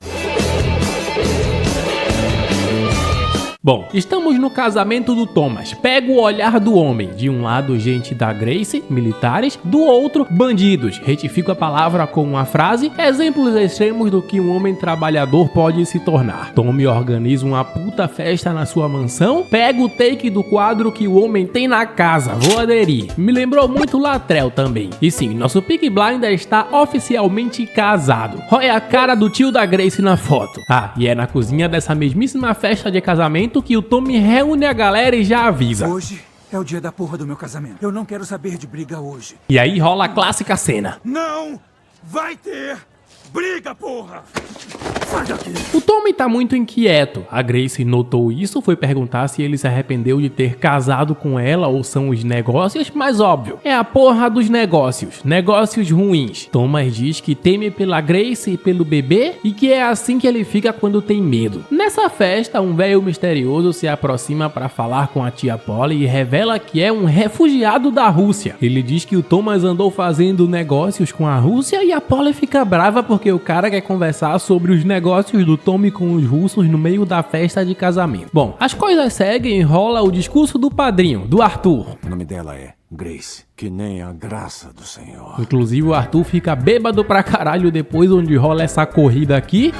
Bom, estamos no casamento do Thomas. Pega o olhar do homem. De um lado, gente da Grace, militares. Do outro, bandidos. Retifico a palavra com uma frase. Exemplos extremos do que um homem trabalhador pode se tornar. Tommy organiza uma puta festa na sua mansão. Pega o take do quadro que o homem tem na casa. Vou aderir. Me lembrou muito Latrell também. E sim, nosso Peaky Blinders está oficialmente casado. Olha a cara do tio da Grace na foto. Ah, e é na cozinha dessa mesmíssima festa de casamento que o Tommy reúne a galera e já avisa: hoje é o dia da porra do meu casamento. Eu não quero saber de briga hoje. E aí rola a clássica cena. Não vai ter briga, porra! Sai daqui! O Tommy tá muito inquieto. A Grace notou isso, foi perguntar se ele se arrependeu de ter casado com ela ou são os negócios, mas óbvio, é a porra dos negócios. Negócios ruins. Thomas diz que teme pela Grace e pelo bebê e que é assim que ele fica quando tem medo. Nessa festa, um velho misterioso se aproxima para falar com a tia Polly e revela que é um refugiado da Rússia. Ele diz que o Thomas andou fazendo negócios com a Rússia e a Polly fica brava porque o cara quer conversar sobre os negócios do Tommy com os russos no meio da festa de casamento. Bom, as coisas seguem e rola o discurso do padrinho, do Arthur. O nome dela é Grace, que nem a graça do Senhor. Inclusive o Arthur fica bêbado pra caralho depois onde rola essa corrida aqui.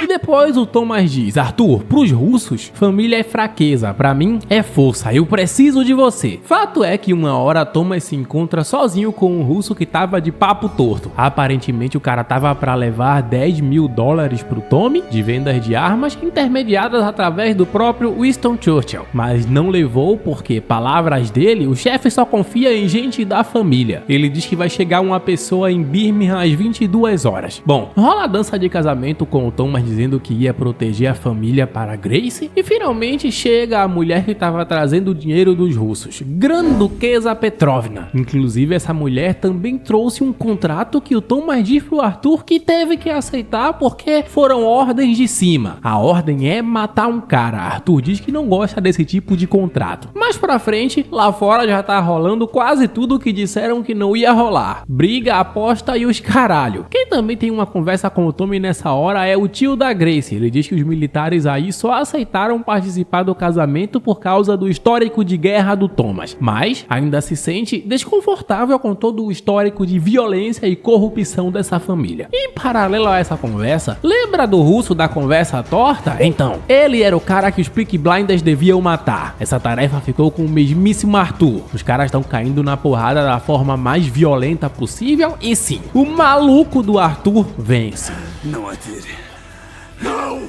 Depois o Thomas diz: Arthur, pros russos, família é fraqueza, pra mim é força, eu preciso de você. Fato é que uma hora Thomas se encontra sozinho com um russo que tava de papo torto. Aparentemente o cara tava pra levar $10.000 pro Tommy, de vendas de armas, intermediadas através do próprio Winston Churchill. Mas não levou porque, palavras dele, o chefe só confia em gente da família. Ele diz que vai chegar uma pessoa em Birmingham às 22 horas. Bom, rola a dança de casamento com o Thomas dizendo que ia proteger a família para Grace e finalmente chega a mulher que estava trazendo o dinheiro dos russos, Grande-Duquesa Petrovna. Inclusive essa mulher também trouxe um contrato que o Thomas diz pro Arthur que teve que aceitar porque foram ordens de cima. A ordem é matar um cara. Arthur diz que não gosta desse tipo de contrato. Mais pra frente, lá fora já tá rolando quase tudo que disseram que não ia rolar. Briga, aposta e os caralho. Quem também tem uma conversa com o Tommy nessa hora é o tio da Grace. Ele diz que os militares aí só aceitaram participar do casamento por causa do histórico de guerra do Thomas, mas ainda se sente desconfortável com todo o histórico de violência e corrupção dessa família. Em paralelo a essa conversa, lembra do russo da conversa torta? Então, ele era o cara que os Peaky Blinders deviam matar. Essa tarefa ficou com o mesmíssimo Arthur. Os caras estão caindo na porrada da forma mais violenta possível e sim, o maluco do Arthur vence. Não atire.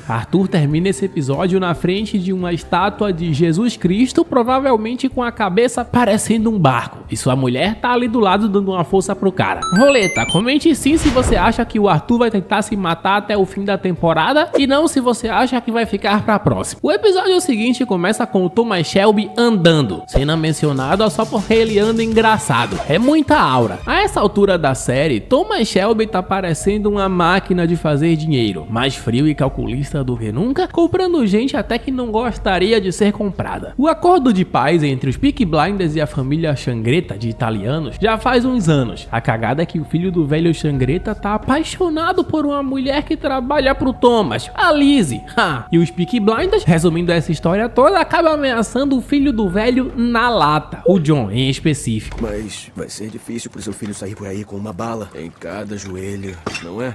Arthur termina esse episódio na frente de uma estátua de Jesus Cristo, provavelmente com a cabeça parecendo um barco, e sua mulher tá ali do lado dando uma força pro cara. Roleta, comente sim se você acha que o Arthur vai tentar se matar até o fim da temporada e não se você acha que vai ficar pra próxima. O episódio seguinte começa com o Thomas Shelby andando, cena mencionada só porque ele anda engraçado, é muita aura. A essa altura da série, Thomas Shelby tá parecendo uma máquina de fazer dinheiro, mais frio e calculista do que nunca, comprando gente até que não gostaria de ser comprada. O acordo de paz entre os Peaky Blinders e a família Changreta de italianos já faz uns anos. A cagada é que o filho do velho Changreta tá apaixonado por uma mulher que trabalha pro Thomas, a Lizzie. E os Peaky Blinders, resumindo essa história toda, acabam ameaçando o filho do velho na lata, o John em específico. Mas vai ser difícil pro seu filho sair por aí com uma bala em cada joelho, não é?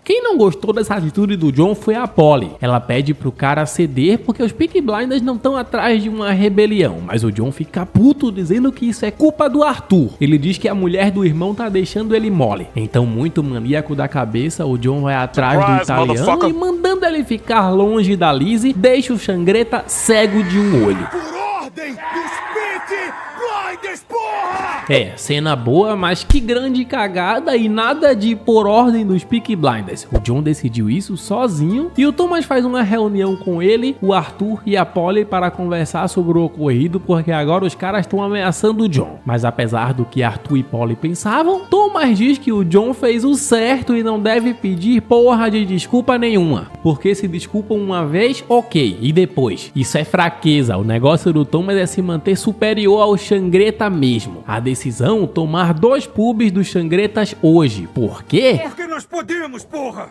Quem não gostou dessa atitude do John foi a Polly. Ela pede pro cara ceder porque os Peaky Blinders não estão atrás de uma rebelião, mas o John fica puto dizendo que isso é culpa do Arthur. Ele diz que a mulher do irmão tá deixando ele mole. Então, muito maníaco da cabeça, o John vai atrás do italiano e mandando ele ficar longe da Lizzie, deixa o Changreta cego de um olho. Por ordem dos Peaky Blinders, porra! É, cena boa, mas que grande cagada e nada de por ordem dos Peaky Blinders. O John decidiu isso sozinho e o Thomas faz uma reunião com ele, o Arthur e a Polly para conversar sobre o ocorrido, porque agora os caras estão ameaçando o John. Mas apesar do que Arthur e Polly pensavam, Thomas diz que o John fez o certo e não deve pedir porra de desculpa nenhuma, porque se desculpam uma vez, ok, e depois? Isso é fraqueza, o negócio do Thomas é se manter superior ao Changreta mesmo. A decisão, tomar 2 pubs dos Changretas hoje. Por quê? Porque nós podemos, porra!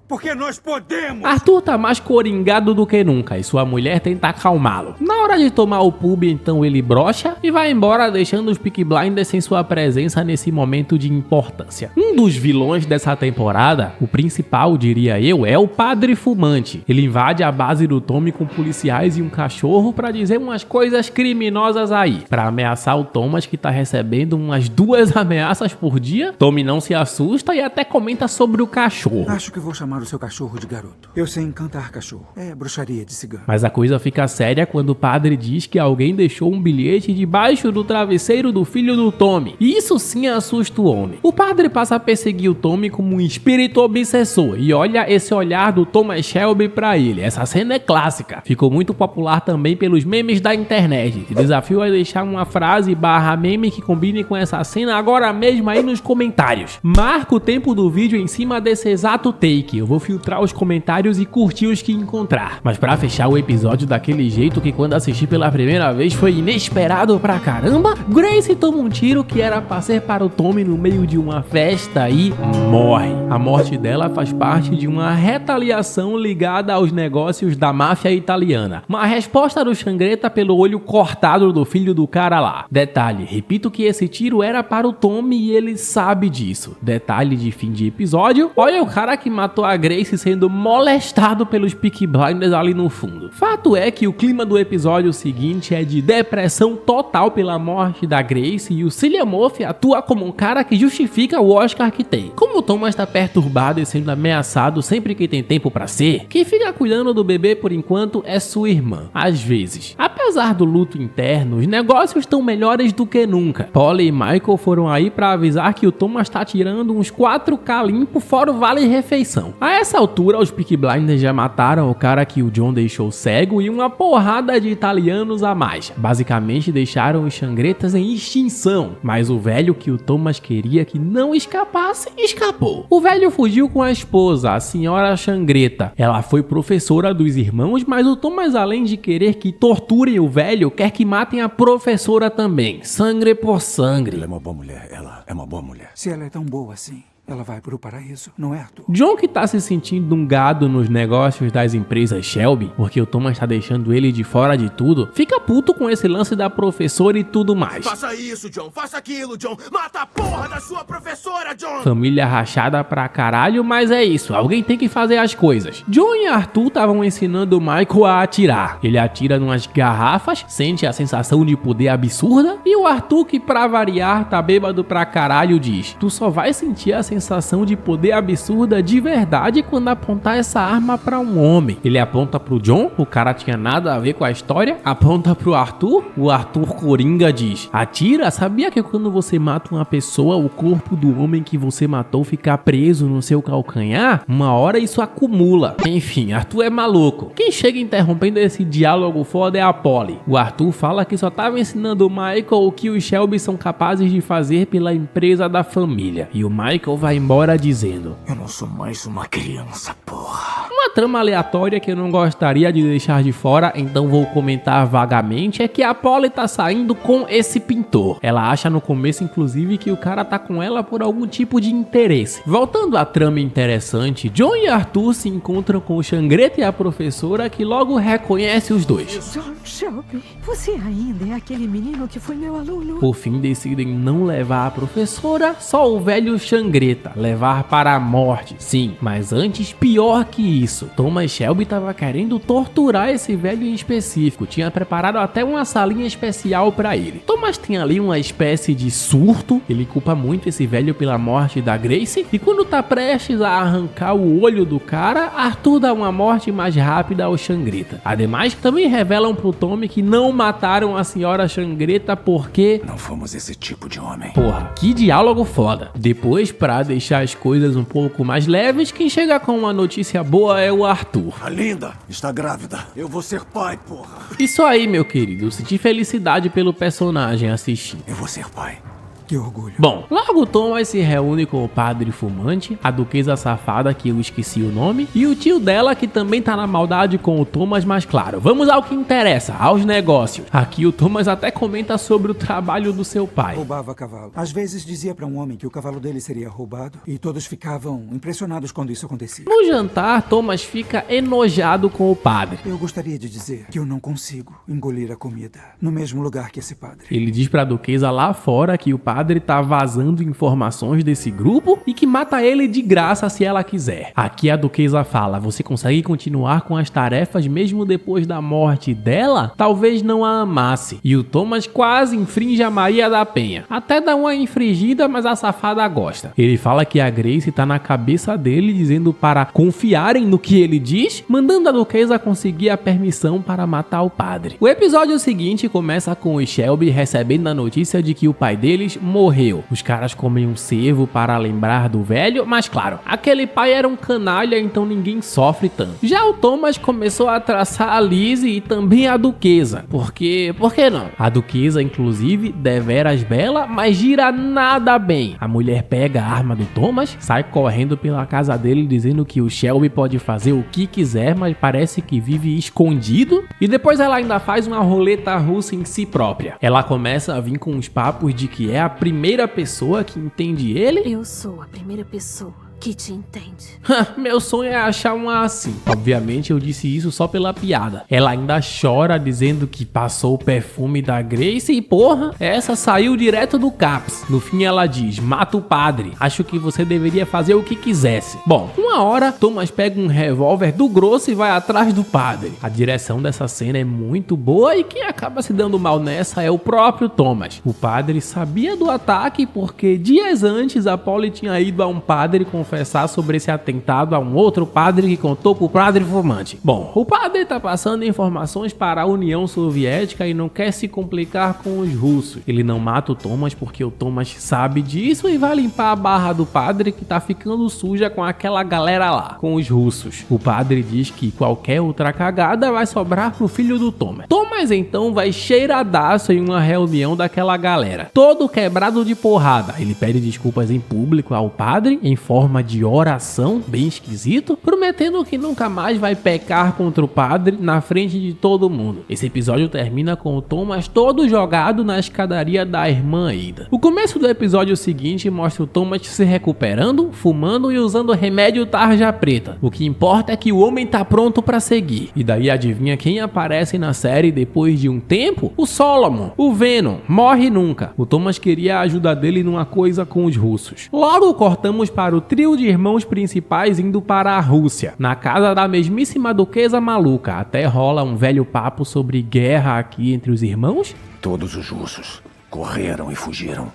Porque nós podemos! Arthur tá mais coringado do que nunca e sua mulher tenta acalmá-lo. Na hora de tomar o pub, então ele brocha e vai embora, deixando os Peaky Blinders sem sua presença nesse momento de importância. Um dos vilões dessa temporada, o principal diria eu, é o Padre Fumante. Ele invade a base do Tommy com policiais e um cachorro pra dizer umas coisas criminosas aí, pra ameaçar o Thomas, que tá recebendo umas 2 ameaças por dia. Tommy não se assusta e até comenta sobre o cachorro. Acho que vou chamar chamar o seu cachorro de garoto. Eu sei encantar cachorro. É bruxaria de cigano. Mas a coisa fica séria quando o padre diz que alguém deixou um bilhete debaixo do travesseiro do filho do Tommy. E isso sim assusta o homem. O padre passa a perseguir o Tommy como um espírito obsessor. E olha esse olhar do Thomas Shelby pra ele. Essa cena é clássica. Ficou muito popular também pelos memes da internet. Te desafio a deixar uma frase / meme que combine com essa cena agora mesmo aí nos comentários. Marca o tempo do vídeo em cima desse exato take. Eu vou filtrar os comentários e curtir os que encontrar. Mas pra fechar o episódio daquele jeito que quando assisti pela primeira vez foi inesperado pra caramba, Grace toma um tiro que era pra ser para o Tommy no meio de uma festa e morre. A morte dela faz parte de uma retaliação ligada aos negócios da máfia italiana. Uma resposta do Xangreta pelo olho cortado do filho do cara lá. Detalhe, repito que esse tiro era para o Tommy e ele sabe disso. Detalhe de fim de episódio, olha o cara que matou a Grace sendo molestado pelos Peaky Blinders ali no fundo. Fato é que o clima do episódio seguinte é de depressão total pela morte da Grace e o Cillian Murphy atua como um cara que justifica o Oscar que tem. Como o Thomas está perturbado e sendo ameaçado sempre que tem tempo pra ser, quem fica cuidando do bebê por enquanto é sua irmã. Às vezes. Apesar do luto interno, os negócios estão melhores do que nunca. Polly e Michael foram aí pra avisar que o Thomas tá tirando uns 4K limpo fora o vale-refeição. A essa altura, os Peaky Blinders já mataram o cara que o John deixou cego e uma porrada de italianos a mais. Basicamente deixaram os Xangretas em extinção, mas o velho que o Thomas queria que não escapasse, escapou. O velho fugiu com a esposa, a senhora Xangreta. Ela foi professora dos irmãos, mas o Thomas, além de querer que torturem o velho, quer que matem a professora também. Sangue por sangue. Ela é uma boa mulher, ela é uma boa mulher. Se ela é tão boa assim, ela vai pro paraíso, não é, Arthur? John, que tá se sentindo um gado nos negócios das empresas Shelby, porque o Thomas tá deixando ele de fora de tudo, fica puto com esse lance da professora e tudo mais. Faça isso, John. Faça aquilo, John. Mata a porra da sua professora, John. Família rachada pra caralho, mas é isso, alguém tem que fazer as coisas. John e Arthur estavam ensinando o Michael a atirar. Ele atira numas garrafas, sente a sensação de poder absurda, e o Arthur, que pra variar tá bêbado pra caralho, diz: tu só vai sentir a sensação de poder absurda de verdade quando apontar essa arma pra um homem. Ele aponta pro John, o cara tinha nada a ver com a história, aponta pro Arthur, o Arthur Coringa diz: atira, sabia que quando você mata uma pessoa, o corpo do homem que você matou fica preso no seu calcanhar? Uma hora isso acumula. Enfim, Arthur é maluco. Quem chega interrompendo esse diálogo foda é a Polly. O Arthur fala que só tava ensinando o Michael o que os Shelby são capazes de fazer pela empresa da família. E o Michael vai embora dizendo: eu não sou mais uma criança, porra. Uma trama aleatória que eu não gostaria de deixar de fora, então vou comentar vagamente, é que a Polly tá saindo com esse pintor. Ela acha no começo, inclusive, que o cara tá com ela por algum tipo de interesse. Voltando à trama interessante, John e Arthur se encontram com o Xangreta e a professora, que logo reconhece os dois. John Shelby, você ainda é aquele menino que foi meu aluno? Por fim, decidem não levar a professora, só o velho Xangreta, levar para a morte. Sim, mas antes, pior que isso, Thomas Shelby estava querendo torturar esse velho em específico, tinha preparado até uma salinha especial para ele. Thomas tem ali uma espécie de surto, ele culpa muito esse velho pela morte da Grace, e quando tá prestes a arrancar o olho do cara, Arthur dá uma morte mais rápida ao Xangreta. Ademais, também revelam pro Tommy que não mataram a senhora Xangreta porque... não fomos esse tipo de homem. Porra, que diálogo foda. Depois, pra deixar as coisas um pouco mais leves, quem chega com uma notícia boa é o Arthur. A Linda está grávida. Eu vou ser pai, porra. Isso aí, meu querido. Senti felicidade pelo personagem assistindo. Eu vou ser pai. Que orgulho. Bom, logo Thomas se reúne com o padre fumante, a duquesa safada, que eu esqueci o nome, e o tio dela, que também tá na maldade com o Thomas, mas claro, vamos ao que interessa, aos negócios. Aqui o Thomas até comenta sobre o trabalho do seu pai. Roubava cavalo. Às vezes dizia pra um homem que o cavalo dele seria roubado, e todos ficavam impressionados quando isso acontecia. No jantar, Thomas fica enojado com o padre. Eu gostaria de dizer que eu não consigo engolir a comida no mesmo lugar que esse padre. Ele diz pra duquesa lá fora que o padre padre tá vazando informações desse grupo e que mata ele de graça se ela quiser. Aqui a duquesa fala: você consegue continuar com as tarefas mesmo depois da morte dela? Talvez não a amasse. E o Thomas quase infringe a Maria da Penha. Até dá uma infringida, mas a safada gosta. Ele fala que a Grace tá na cabeça dele, dizendo para confiarem no que ele diz, mandando a duquesa conseguir a permissão para matar o padre. O episódio seguinte começa com o Shelby recebendo a notícia de que o pai deles morreu. Os caras comem um cervo para lembrar do velho, mas claro, aquele pai era um canalha, então ninguém sofre tanto. Já o Thomas começou a traçar a Lizzie e também a duquesa. Por que não? A duquesa, inclusive, deveras bela, mas gira nada bem. A mulher pega a arma do Thomas, sai correndo pela casa dele dizendo que o Shelby pode fazer o que quiser, mas parece que vive escondido. E depois ela ainda faz uma roleta russa em si própria. Ela começa a vir com uns papos de que é a primeira pessoa que entende ele. Eu sou a primeira pessoa que te entende. Meu sonho é achar uma assim. Obviamente eu disse isso só pela piada. Ela ainda chora dizendo que passou o perfume da Grace e porra, essa saiu direto do Caps. No fim ela diz: mata o padre, acho que você deveria fazer o que quisesse. Bom, uma hora Thomas pega um revólver do grosso e vai atrás do padre. A direção dessa cena é muito boa e quem acaba se dando mal nessa é o próprio Thomas. O padre sabia do ataque porque dias antes a Polly tinha ido a um padre confessar sobre esse atentado a um outro padre que contou pro padre fumante. Bom, o padre tá passando informações para a União Soviética e não quer se complicar com os russos. Ele não mata o Thomas porque o Thomas sabe disso e vai limpar a barra do padre que tá ficando suja com aquela galera lá, com os russos. O padre diz que qualquer outra cagada vai sobrar pro filho do Thomas. Thomas então vai cheiradaço em uma reunião daquela galera, todo quebrado de porrada. Ele pede desculpas em público ao padre em forma de oração, bem esquisito, prometendo que nunca mais vai pecar contra o padre na frente de todo mundo. Esse episódio termina com o Thomas todo jogado na escadaria da irmã Ada. O começo do episódio seguinte mostra o Thomas se recuperando, fumando e usando remédio tarja preta. O que importa é que o homem tá pronto pra seguir. E daí adivinha quem aparece na série depois de um tempo? O Solomon, o Venom, morre nunca. O Thomas queria a ajuda dele numa coisa com os russos. Logo cortamos para o trio de irmãos principais indo para a Rússia, na casa da mesmíssima duquesa maluca. Até rola um velho papo sobre guerra aqui entre os irmãos. Todos os russos correram e fugiram.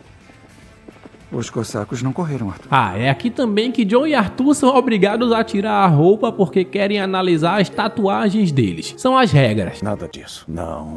Os cossacos não correram, Arthur. É aqui também que John e Arthur são obrigados a tirar a roupa porque querem analisar as tatuagens deles. São as regras. Nada disso. Não.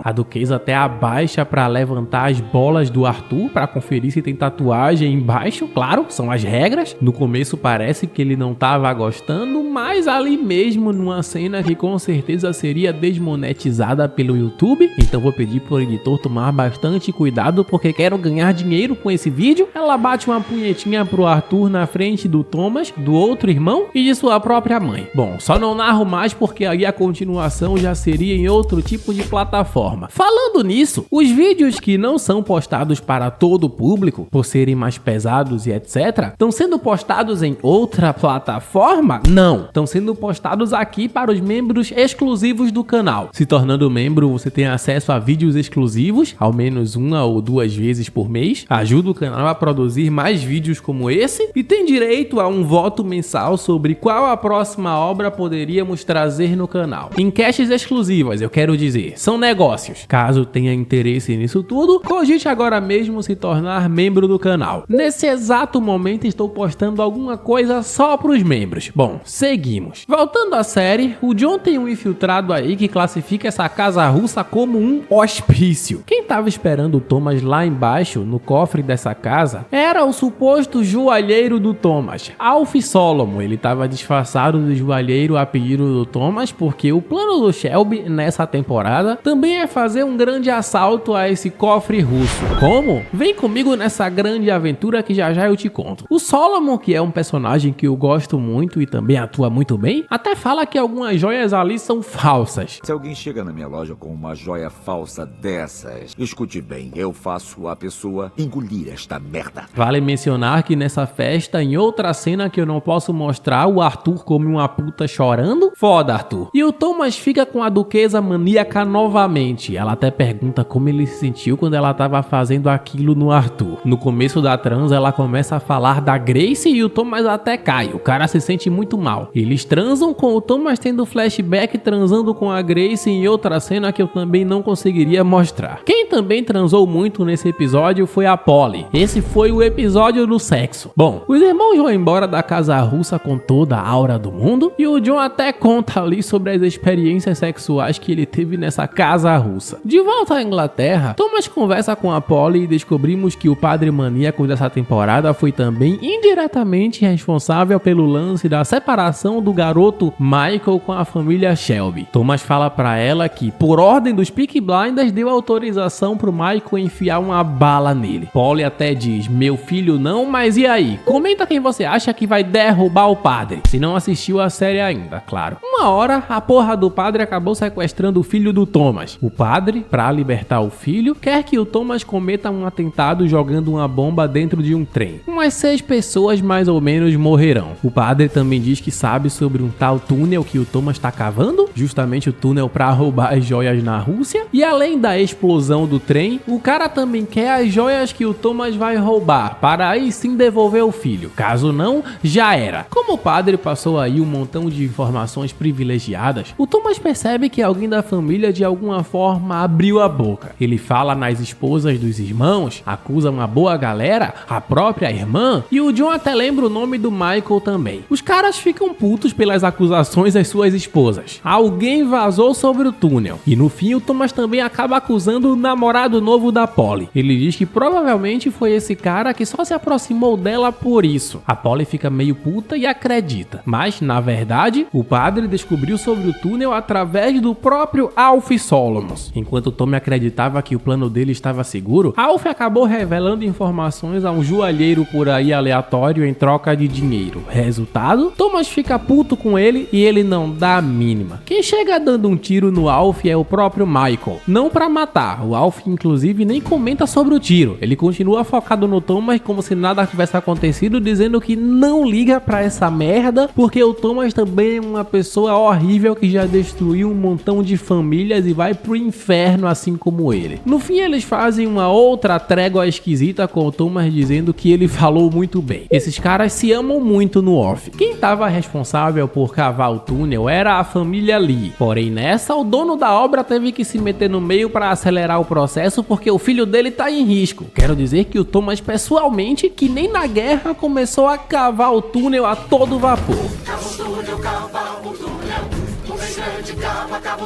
A duquesa até abaixa para levantar as bolas do Arthur para conferir se tem tatuagem embaixo. Claro, são as regras. No começo parece que ele não tava gostando, mas ali mesmo numa cena que com certeza seria desmonetizada pelo YouTube, então vou pedir pro editor tomar bastante cuidado porque quero ganhar dinheiro com esse vídeo. Ela bate uma punhetinha pro Arthur na frente do Thomas, do outro irmão e de sua própria mãe. Bom, só não narro mais porque aí a continuação já seria em outro tipo de plataforma. Falando nisso, os vídeos que não são postados para todo o público, por serem mais pesados e etc, estão sendo postados em outra plataforma? Não, estão sendo postados aqui para os membros exclusivos do canal. Se tornando membro, você tem acesso a vídeos exclusivos, ao menos 1 ou 2 vezes por mês, ajuda o canal a produzir mais vídeos como esse e tem direito a um voto mensal sobre qual a próxima obra poderíamos trazer no canal. Enquetes exclusivas, eu quero dizer, são negócios. Caso tenha interesse nisso tudo, cogite agora mesmo se tornar membro do canal. Nesse exato momento estou postando alguma coisa só para os membros. Bom, seguimos. Voltando à série, o John tem um infiltrado aí que classifica essa casa russa como um hospício. Quem tava esperando o Thomas lá embaixo, no cofre dessa casa, era o suposto joalheiro do Thomas, Alf Solomon. Ele estava disfarçado de joalheiro a pedido do Thomas porque o plano do Shelby nessa temporada também é fazer um grande assalto a esse cofre russo. Como? Vem comigo nessa grande aventura que já eu te conto. O Solomon, que é um personagem que eu gosto muito e também atua muito bem, até fala que algumas joias ali são falsas. Se alguém chega na minha loja com uma joia falsa dessas, escute bem, eu faço a pessoa engolir esta merda. Vale mencionar que nessa festa, em outra cena que eu não posso mostrar, o Arthur come uma puta chorando. Foda, Arthur. E o Thomas fica com a duquesa maníaca novamente. Ela até pergunta como ele se sentiu quando ela tava fazendo aquilo no Arthur. No começo da trans, ela começa a falar da Grace e o Thomas até cai. O cara se sente muito mal. Eles transam com o Thomas tendo flashback transando com a Grace em outra cena que eu também não conseguiria mostrar. Quem também transou muito nesse episódio foi a Polly. Esse foi o episódio do sexo. Bom, os irmãos vão embora da casa russa com toda a aura do mundo e o John até conta ali sobre as experiências sexuais que ele teve nessa casa russa. De volta à Inglaterra, Thomas conversa com a Polly e descobrimos que o padre maníaco dessa temporada foi também indiretamente responsável pelo lance da separação do garoto Michael com a família Shelby. Thomas fala pra ela que, por ordem dos Peaky Blinders, deu autorização pro Michael enfiar uma bala nele. Polly até diz: meu filho não, mas e aí? Comenta quem você acha que vai derrubar o padre. Se não assistiu a série ainda, claro. Uma hora, a porra do padre acabou sequestrando o filho do Thomas. O padre, pra libertar o filho, quer que o Thomas cometa um atentado jogando uma bomba dentro de um trem. Umas 6 pessoas mais ou menos morrerão. O padre também diz que sabe sobre um tal túnel que o Thomas tá cavando, justamente o túnel pra roubar as joias na Rússia. E além da explosão do trem, o cara também quer as joias que o Thomas vai roubar, para aí sim devolver o filho. Caso não, já era. Como o padre passou aí um montão de informações privilegiadas, o Thomas percebe que alguém da família de alguma forma abriu a boca. Ele fala nas esposas dos irmãos, acusa uma boa galera, a própria irmã, e o John até lembra o nome do Michael também. Os caras ficam putos pelas acusações às suas esposas. Alguém vazou sobre o túnel. E no fim o Thomas também acaba acusando o namorado novo da Polly. Ele diz que provavelmente foi esse cara que só se aproximou dela por isso. A Polly fica meio puta e acredita. Mas, na verdade, o padre descobriu sobre o túnel através do próprio Alf Solomons. Enquanto Tommy acreditava que o plano dele estava seguro, Alf acabou revelando informações a um joalheiro por aí aleatório em troca de dinheiro. Resultado, Thomas fica puto com ele e ele não dá a mínima. Quem chega dando um tiro no Alf é o próprio Michael. Não pra matar, o Alf inclusive nem comenta sobre o tiro. Ele continua focado no Thomas como se nada tivesse acontecido, dizendo que não liga pra essa merda, porque o Thomas também é uma pessoa horrível que já destruiu um montão de famílias e vai pro inferno assim como ele. No fim eles fazem uma outra trégua esquisita com o Thomas dizendo que ele falou muito bem. Esses caras se amam muito no off. Quem estava responsável por cavar o túnel era a família Lee. Porém nessa, o dono da obra teve que se meter no meio para acelerar o processo porque o filho dele tá em risco. Quero dizer que o Thomas pessoalmente, que nem na guerra, começou a cavar o túnel a todo vapor.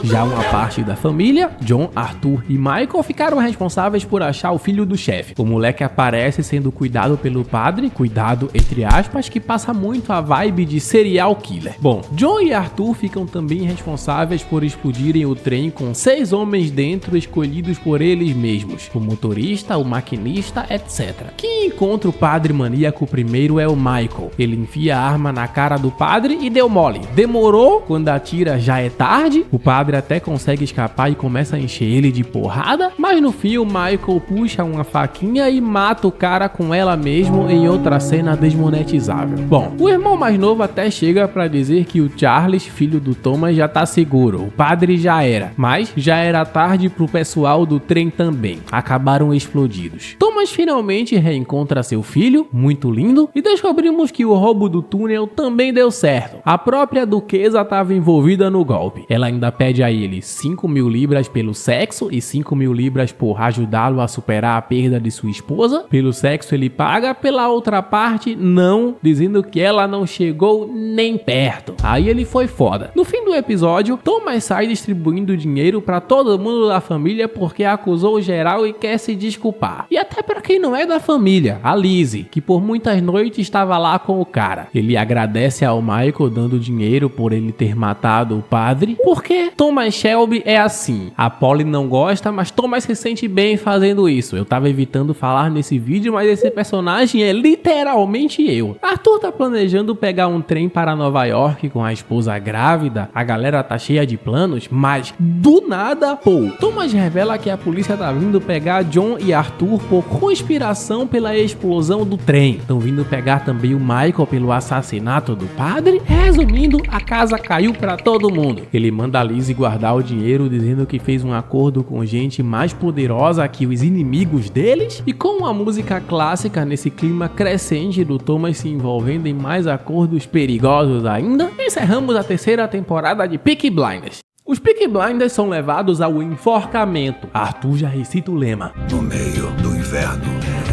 Já uma parte da família, John, Arthur e Michael, ficaram responsáveis por achar o filho do chefe. O moleque aparece sendo cuidado pelo padre, cuidado entre aspas, que passa muito a vibe de serial killer. Bom, John e Arthur ficam também responsáveis por explodirem o trem com 6 homens dentro escolhidos por eles mesmos. O motorista, o maquinista, etc. Quem encontra o padre maníaco primeiro é o Michael. Ele enfia a arma na cara do padre e deu mole. Demorou, quando atira já é tarde, o padre até consegue escapar e começa a encher ele de porrada, mas no fim o Michael puxa uma faquinha e mata o cara com ela mesmo em outra cena desmonetizável. Bom, o irmão mais novo até chega pra dizer que o Charles, filho do Thomas, já tá seguro, o padre já era, mas já era tarde pro pessoal do trem também, acabaram explodidos. Thomas finalmente reencontra seu filho, muito lindo, e descobrimos que o roubo do túnel também deu certo. A própria duquesa estava envolvida no golpe. Ela ainda pede a ele 5.000 libras pelo sexo e 5.000 libras por ajudá-lo a superar a perda de sua esposa. Pelo sexo ele paga, pela outra parte não, dizendo que ela não chegou nem perto. Aí ele foi foda. No fim do episódio, Thomas sai distribuindo dinheiro pra todo mundo da família porque acusou geral e quer se desculpar. E até pra quem não é da família, a Lizzie, que por muitas noites estava lá com o cara. Ele agradece ao Michael dando dinheiro por ele ter matado o padre, porque Thomas Shelby é assim. A Polly não gosta, mas Thomas se sente bem fazendo isso. Eu tava evitando falar nesse vídeo, mas esse personagem é literalmente eu. Arthur tá planejando pegar um trem para Nova York com a esposa grávida, a galera tá cheia de planos, mas do nada, pô, Thomas revela que a polícia tá vindo pegar John e Arthur por conspiração pela explosão do trem. Estão vindo pegar também o Michael pelo assassinato do padre. Resumindo, a casa caiu pra todo mundo. Ele manda a Lizzie guardar o dinheiro, dizendo que fez um acordo com gente mais poderosa que os inimigos deles. E com uma música clássica nesse clima crescente do Thomas se envolvendo em mais acordos perigosos ainda, encerramos a terceira temporada de Peaky Blinders. Os Peaky Blinders são levados ao enforcamento. Arthur já recita o lema: no meio do inverno,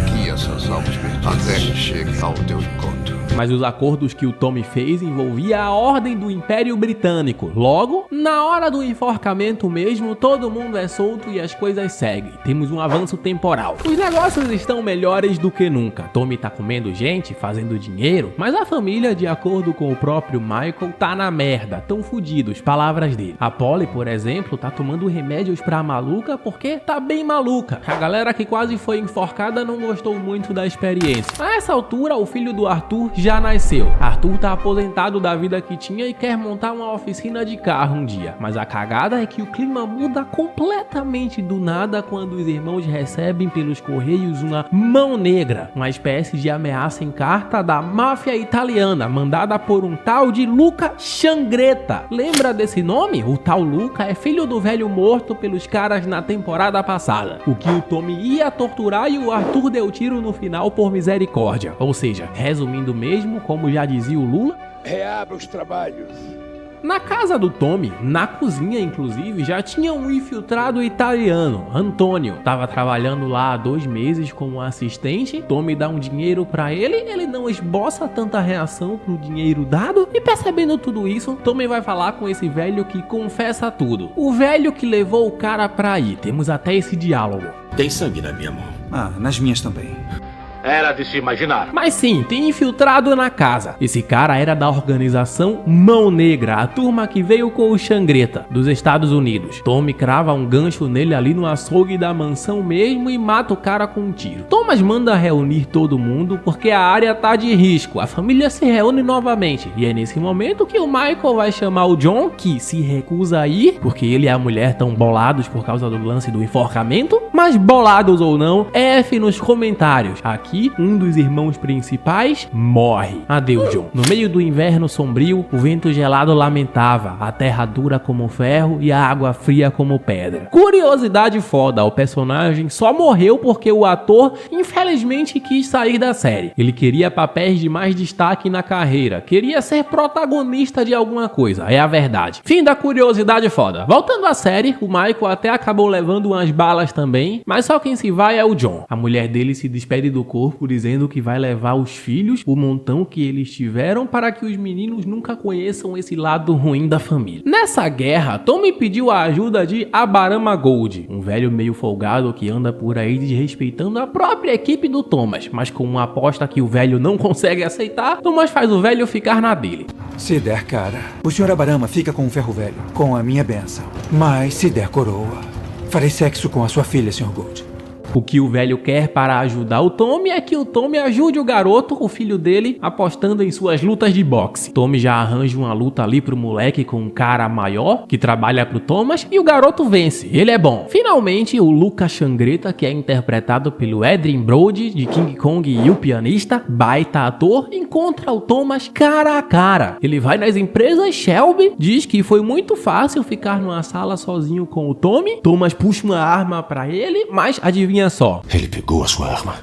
que essas almas perdidas até que chegue ao teu encontro. Mas os acordos que o Tommy fez envolvia a ordem do Império Britânico. Logo, na hora do enforcamento mesmo, todo mundo é solto e as coisas seguem. Temos um avanço temporal. Os negócios estão melhores do que nunca. Tommy tá comendo gente, fazendo dinheiro, mas a família, de acordo com o próprio Michael, tá na merda, tão fudidos, palavras dele. A Polly, por exemplo, tá tomando remédios pra maluca porque tá bem maluca. A galera que quase foi enforcada não gostou muito da experiência. A essa altura, o filho do Arthur já nasceu. Arthur tá aposentado da vida que tinha e quer montar uma oficina de carro um dia. Mas a cagada é que o clima muda completamente do nada quando os irmãos recebem pelos correios uma mão negra, uma espécie de ameaça em carta da máfia italiana, mandada por um tal de Luca Changretta. Lembra desse nome? O tal Luca é filho do velho morto pelos caras na temporada passada, o que o Tommy ia torturar e o Arthur deu tiro no final por misericórdia. Ou seja, resumindo mesmo, como já dizia o Lula, reabra os trabalhos. Na casa do Tommy, na cozinha inclusive, já tinha um infiltrado italiano, Antônio. Tava trabalhando lá há 2 meses como assistente. Tommy dá um dinheiro pra ele não esboça tanta reação pro dinheiro dado. E percebendo tudo isso, Tommy vai falar com esse velho que confessa tudo. O velho que levou o cara pra aí. Temos até esse diálogo. Tem sangue na minha mão. Ah, nas minhas também. Era de se imaginar. Mas sim, tem infiltrado na casa. Esse cara era da organização Mão Negra, a turma que veio com o Changretta, dos Estados Unidos. Tommy crava um gancho nele ali no açougue da mansão mesmo e mata o cara com um tiro. Thomas manda reunir todo mundo porque a área tá de risco. A família se reúne novamente. E é nesse momento que o Michael vai chamar o John, que se recusa a ir, porque ele e a mulher estão bolados por causa do lance do enforcamento. Mas bolados ou não, F nos comentários. Aqui um dos irmãos principais morre. Adeus, John. No meio do inverno sombrio, o vento gelado lamentava, a terra dura como ferro e a água fria como pedra. Curiosidade foda, o personagem só morreu porque o ator infelizmente quis sair da série. Ele queria papéis de mais destaque na carreira, queria ser protagonista de alguma coisa, é a verdade. Fim da curiosidade foda. Voltando à série, o Michael até acabou levando umas balas também, mas só quem se vai é o John. A mulher dele se despede do corpo dizendo que vai levar os filhos, o montão que eles tiveram, para que os meninos nunca conheçam esse lado ruim da família. Nessa guerra, Tommy pediu a ajuda de Abarama Gold, um velho meio folgado que anda por aí desrespeitando a própria equipe do Thomas, mas com uma aposta que o velho não consegue aceitar, Thomas faz o velho ficar na dele. Se der cara, o Sr. Abarama fica com o ferro velho, com a minha bênção. Mas se der coroa, farei sexo com a sua filha, Sr. Gold. O que o velho quer para ajudar o Tommy é que o Tommy ajude o garoto, o filho dele, apostando em suas lutas de boxe. Tommy já arranja uma luta ali pro moleque com um cara maior, que trabalha pro Thomas, e o garoto vence. Ele é bom. Finalmente, o Luca Changretta, que é interpretado pelo Adrien Brody, de King Kong e o pianista, baita ator, encontra o Thomas cara a cara. Ele vai nas empresas Shelby, diz que foi muito fácil ficar numa sala sozinho com o Tommy. Thomas puxa uma arma pra ele, mas adivinha só. Ele pegou a sua arma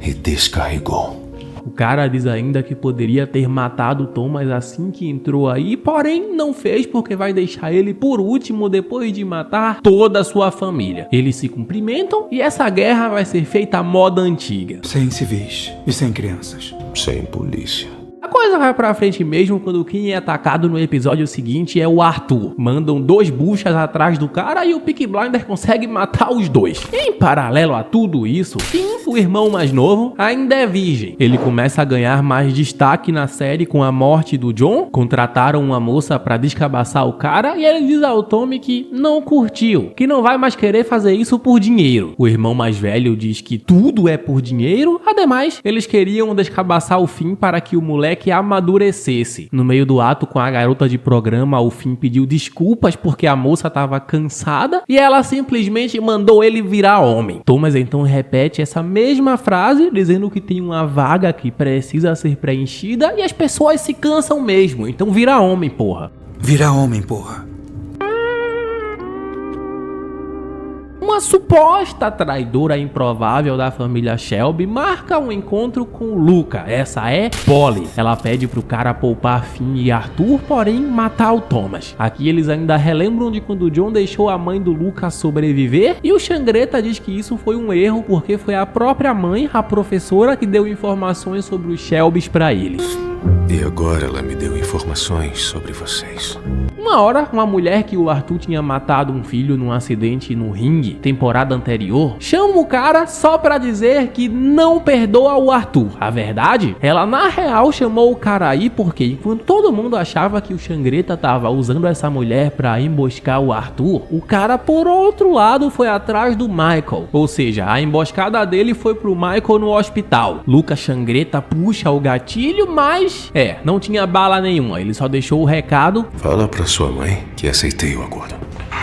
e descarregou. O cara diz ainda que poderia ter matado o Thomas assim que entrou aí, porém não fez porque vai deixar ele por último depois de matar toda a sua família. Eles se cumprimentam e essa guerra vai ser feita à moda antiga. Sem civis e sem crianças. Sem polícia. A coisa vai pra frente mesmo quando quem é atacado no episódio seguinte é o Arthur. Mandam 2 buchas atrás do cara e o Peaky Blinders consegue matar os 2. Em paralelo a tudo isso, Tim, o irmão mais novo, ainda é virgem. Ele começa a ganhar mais destaque na série com a morte do John. Contrataram uma moça pra descabaçar o cara e ele diz ao Tommy que não curtiu, que não vai mais querer fazer isso por dinheiro. O irmão mais velho diz que tudo é por dinheiro. Ademais, eles queriam descabaçar o Finn para que o moleque amadurecesse. No meio do ato com a garota de programa, o Finn pediu desculpas porque a moça estava cansada e ela simplesmente mandou ele virar homem. Thomas então repete essa mesma frase, dizendo que tem uma vaga que precisa ser preenchida e as pessoas se cansam mesmo, então vira homem, porra. Vira homem, porra. Uma suposta traidora improvável da família Shelby marca um encontro com Luca. Essa é Polly. Ela pede pro cara poupar Finn e Arthur, porém matar o Thomas. Aqui eles ainda relembram de quando John deixou a mãe do Luca sobreviver e o Xangreta diz que isso foi um erro porque foi a própria mãe, a professora, que deu informações sobre os Shelbys pra eles. E agora ela me deu informações sobre vocês. Uma hora, uma mulher que o Arthur tinha matado um filho num acidente no ringue, temporada anterior, chama o cara só pra dizer que não perdoa o Arthur. A verdade, ela na real chamou o cara aí porque enquanto todo mundo achava que o Xangreta tava usando essa mulher pra emboscar o Arthur, o cara por outro lado foi atrás do Michael. Ou seja, a emboscada dele foi pro Michael no hospital. Lucas Xangreta puxa o gatilho, mas não tinha bala nenhuma, ele só deixou o recado. Fala pra sua mãe que aceitei o acordo.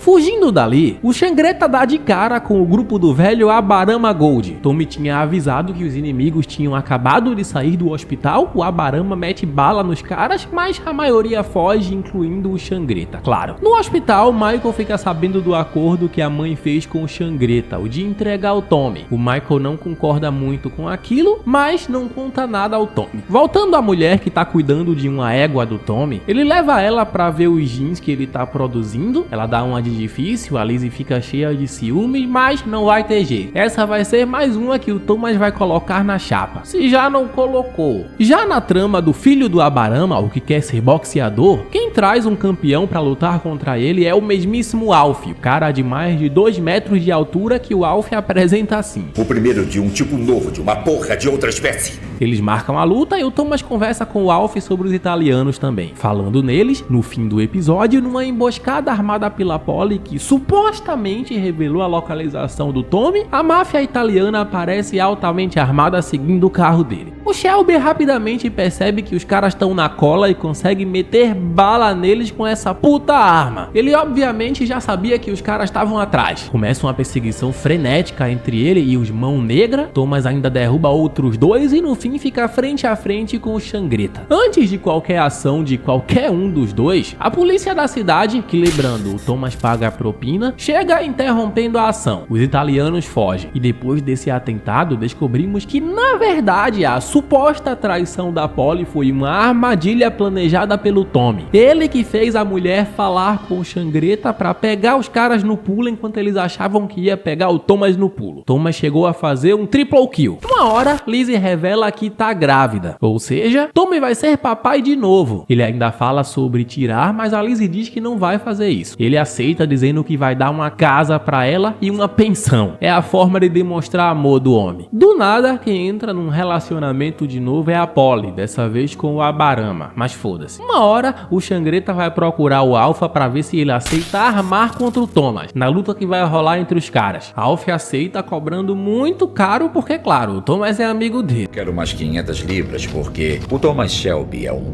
Fugindo dali, o Xangreta dá de cara com o grupo do velho Abarama Gold. Tommy tinha avisado que os inimigos tinham acabado de sair do hospital, o Abarama mete bala nos caras, mas a maioria foge, incluindo o Xangreta, claro. No hospital, Michael fica sabendo do acordo que a mãe fez com o Xangreta, o de entregar o Tommy. O Michael não concorda muito com aquilo, mas não conta nada ao Tommy. Voltando à mulher que tá cuidando de uma égua do Tommy, ele leva ela pra ver os jeans que ele tá produzindo. Ela dá uma de difícil, a Lizzie fica cheia de ciúme, mas não vai ter jeito. Essa vai ser mais uma que o Thomas vai colocar na chapa, se já não colocou. Já na trama do filho do Abarama, o que quer ser boxeador, quem traz um campeão pra lutar contra ele é o mesmíssimo Alf, o cara de mais de 2 metros de altura que o Alf apresenta assim. O primeiro de um tipo novo, de uma porra de outra espécie. Eles marcam a luta e o Thomas conversa com o Alf sobre os italianos também. Falando neles, no fim do episódio, numa emboscada armada pela Polly que supostamente revelou a localização do Tommy, a máfia italiana aparece altamente armada seguindo o carro dele. O Shelby rapidamente percebe que os caras estão na cola e consegue meter bala neles com essa puta arma. Ele obviamente já sabia que os caras estavam atrás. Começa uma perseguição frenética entre ele e os Mão Negra. Thomas ainda derruba outros 2 e no fim fica frente a frente com o Xangreta. Antes de qualquer ação de qualquer um dos dois, a polícia da cidade, que lembrando, o Thomas paga a propina, chega interrompendo a ação. Os italianos fogem e depois desse atentado descobrimos que na verdade a suposta traição da Polly foi uma armadilha planejada pelo Tommy. Ele que fez a mulher falar com o Xangreta pra pegar os caras no pulo enquanto eles achavam que ia pegar o Thomas no pulo. Thomas chegou a fazer um triple kill. Uma hora, Lizzie revela que tá grávida, ou seja, Tommy vai ser papai de novo. Ele ainda fala sobre tirar, mas a Lizzie diz que não vai fazer isso. Ele aceita dizendo que vai dar uma casa pra ela e uma pensão. É a forma de demonstrar amor do homem. Do nada, quem entra num relacionamento de novo é a Polly, dessa vez com o Abarama, mas foda-se. Uma hora, o Xangreta vai procurar o Alpha pra ver se ele aceita armar contra o Thomas, na luta que vai rolar entre os caras. Alpha aceita, cobrando muito caro porque, claro, o Thomas é amigo dele. Quero umas 500 libras porque o Thomas Shelby é um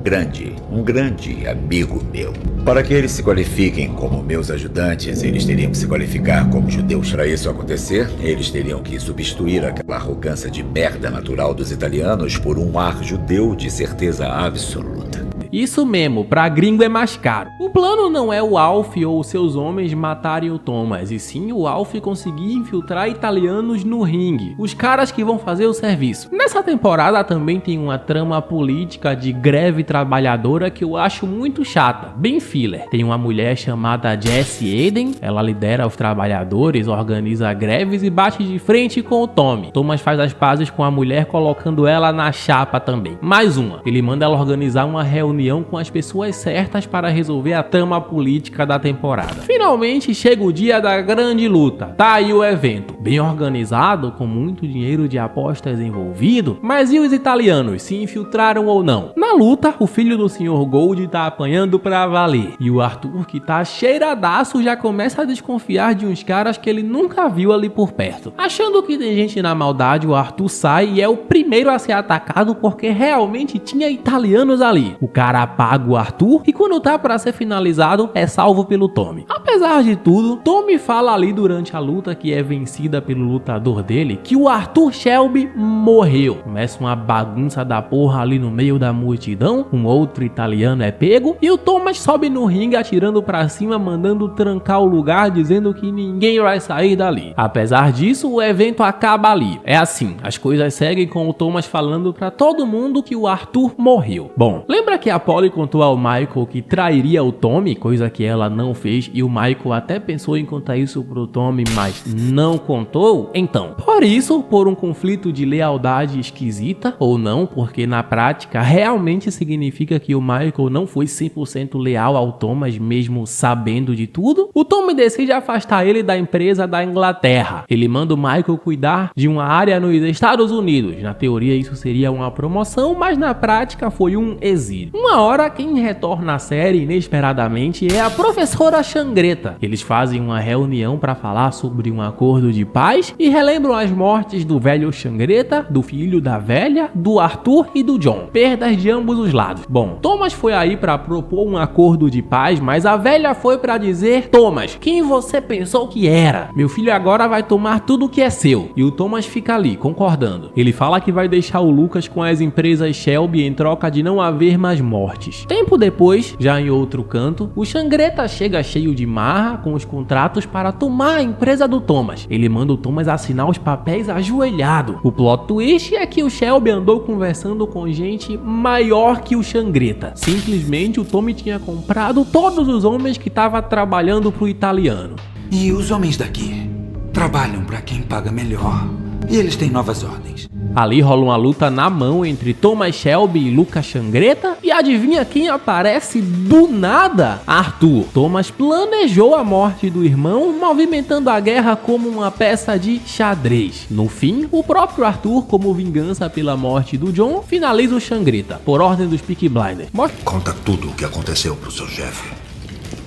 grande amigo meu. Para que eles se qualifiquem como meus ajudantes, eles teriam que se qualificar como judeus. Para isso acontecer, eles teriam que substituir aquela arrogância de merda natural dos italianos por um ar judeu de certeza absoluta. Lizzie. Isso mesmo, pra gringo é mais caro. O plano não é o Alf ou seus homens matarem o Thomas, e sim o Alf conseguir infiltrar italianos no ringue, os caras que vão fazer o serviço. Nessa temporada também tem uma trama política de greve trabalhadora que eu acho muito chata, bem filler. Tem uma mulher chamada Jessie Eden, ela lidera os trabalhadores, organiza greves e bate de frente com o Tommy. Thomas faz as pazes com a mulher colocando ela na chapa também. Mais uma, ele manda ela organizar uma reunião com as pessoas certas para resolver a trama política da temporada. Finalmente chega o dia da grande luta, tá aí o evento, bem organizado, com muito dinheiro de apostas envolvido, mas e os italianos, se infiltraram ou não? Na luta, o filho do Sr. Gold tá apanhando pra valer, e o Arthur, que tá cheiradaço, já começa a desconfiar de uns caras que ele nunca viu ali por perto. Achando que tem gente na maldade, o Arthur sai e é o primeiro a ser atacado porque realmente tinha italianos ali. O cara apaga o Arthur e quando tá pra ser finalizado, é salvo pelo Tommy. Apesar de tudo, Tommy fala ali durante a luta, que é vencida pelo lutador dele, que o Arthur Shelby morreu. Começa uma bagunça da porra ali no meio da multidão, um outro italiano é pego e o Thomas sobe no ringue atirando pra cima, mandando trancar o lugar, dizendo que ninguém vai sair dali. Apesar disso, o evento acaba ali. É assim, as coisas seguem com o Thomas falando pra todo mundo que o Arthur morreu. Bom, lembra que a Polly contou ao Michael que trairia o Tommy, coisa que ela não fez, e o Michael até pensou em contar isso pro Tommy, mas não contou? Então, por isso, por um conflito de lealdade esquisita, ou não, porque na prática realmente significa que o Michael não foi 100% leal ao Thomas, mesmo sabendo de tudo, o Tommy decide afastar ele da empresa da Inglaterra. Ele manda o Michael cuidar de uma área nos Estados Unidos. Na teoria isso seria uma promoção, mas na prática foi um exílio. Uma hora quem retorna à série inesperadamente é a professora Xangreta. Eles fazem uma reunião para falar sobre um acordo de paz e relembram as mortes do velho Xangreta, do filho da velha, do Arthur e do John. Perdas de ambos os lados. Bom, Thomas foi aí para propor um acordo de paz, mas a velha foi para dizer: Thomas, quem você pensou que era? Meu filho agora vai tomar tudo que é seu. E o Thomas fica ali, concordando. Ele fala que vai deixar o Lucas com as empresas Shelby em troca de não haver mais mortes. Tempo depois, já em outro canto, o Xangreta chega cheio de marra com os contratos para tomar a empresa do Thomas. Ele manda o Thomas assinar os papéis ajoelhado. O plot twist é que o Shelby andou conversando com gente maior que o Xangreta. Simplesmente o Tommy tinha comprado todos os homens que estavam trabalhando pro italiano. E os homens daqui trabalham para quem paga melhor. E eles têm novas ordens. Ali rola uma luta na mão entre Thomas Shelby e Lucas Xangreta, e adivinha quem aparece do nada? Arthur. Thomas planejou a morte do irmão, movimentando a guerra como uma peça de xadrez. No fim, o próprio Arthur, como vingança pela morte do John, finaliza o Xangreta, por ordem dos Peaky Blinders. Conta tudo o que aconteceu pro seu chefe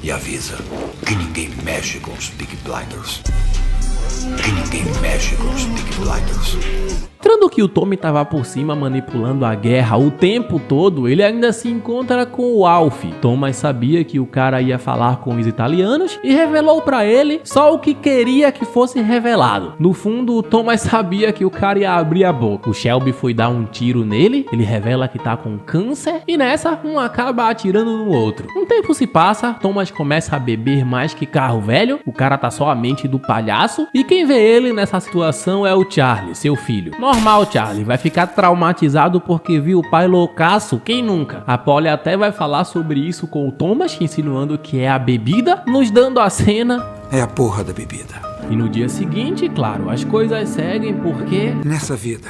e avisa que ninguém mexe com os Peaky Blinders. Que ninguém mexe com os Peaky Blinders. Mostrando que o Tommy estava por cima manipulando a guerra o tempo todo, ele ainda se encontra com o Alf. Thomas sabia que o cara ia falar com os italianos e revelou pra ele só o que queria que fosse revelado. No fundo, o Thomas sabia que o cara ia abrir a boca. O Shelby foi dar um tiro nele, ele revela que tá com câncer e nessa, um acaba atirando no outro. Um tempo se passa, Thomas começa a beber mais que carro velho, o cara tá só a mente do palhaço e quem vê ele nessa situação é o Charlie, seu filho. Normal, Charlie, vai ficar traumatizado porque viu o pai loucaço, quem nunca? A Polly até vai falar sobre isso com o Thomas, insinuando que é a bebida, nos dando a cena. É a porra da bebida. E no dia seguinte, claro, as coisas seguem porque... Nessa vida,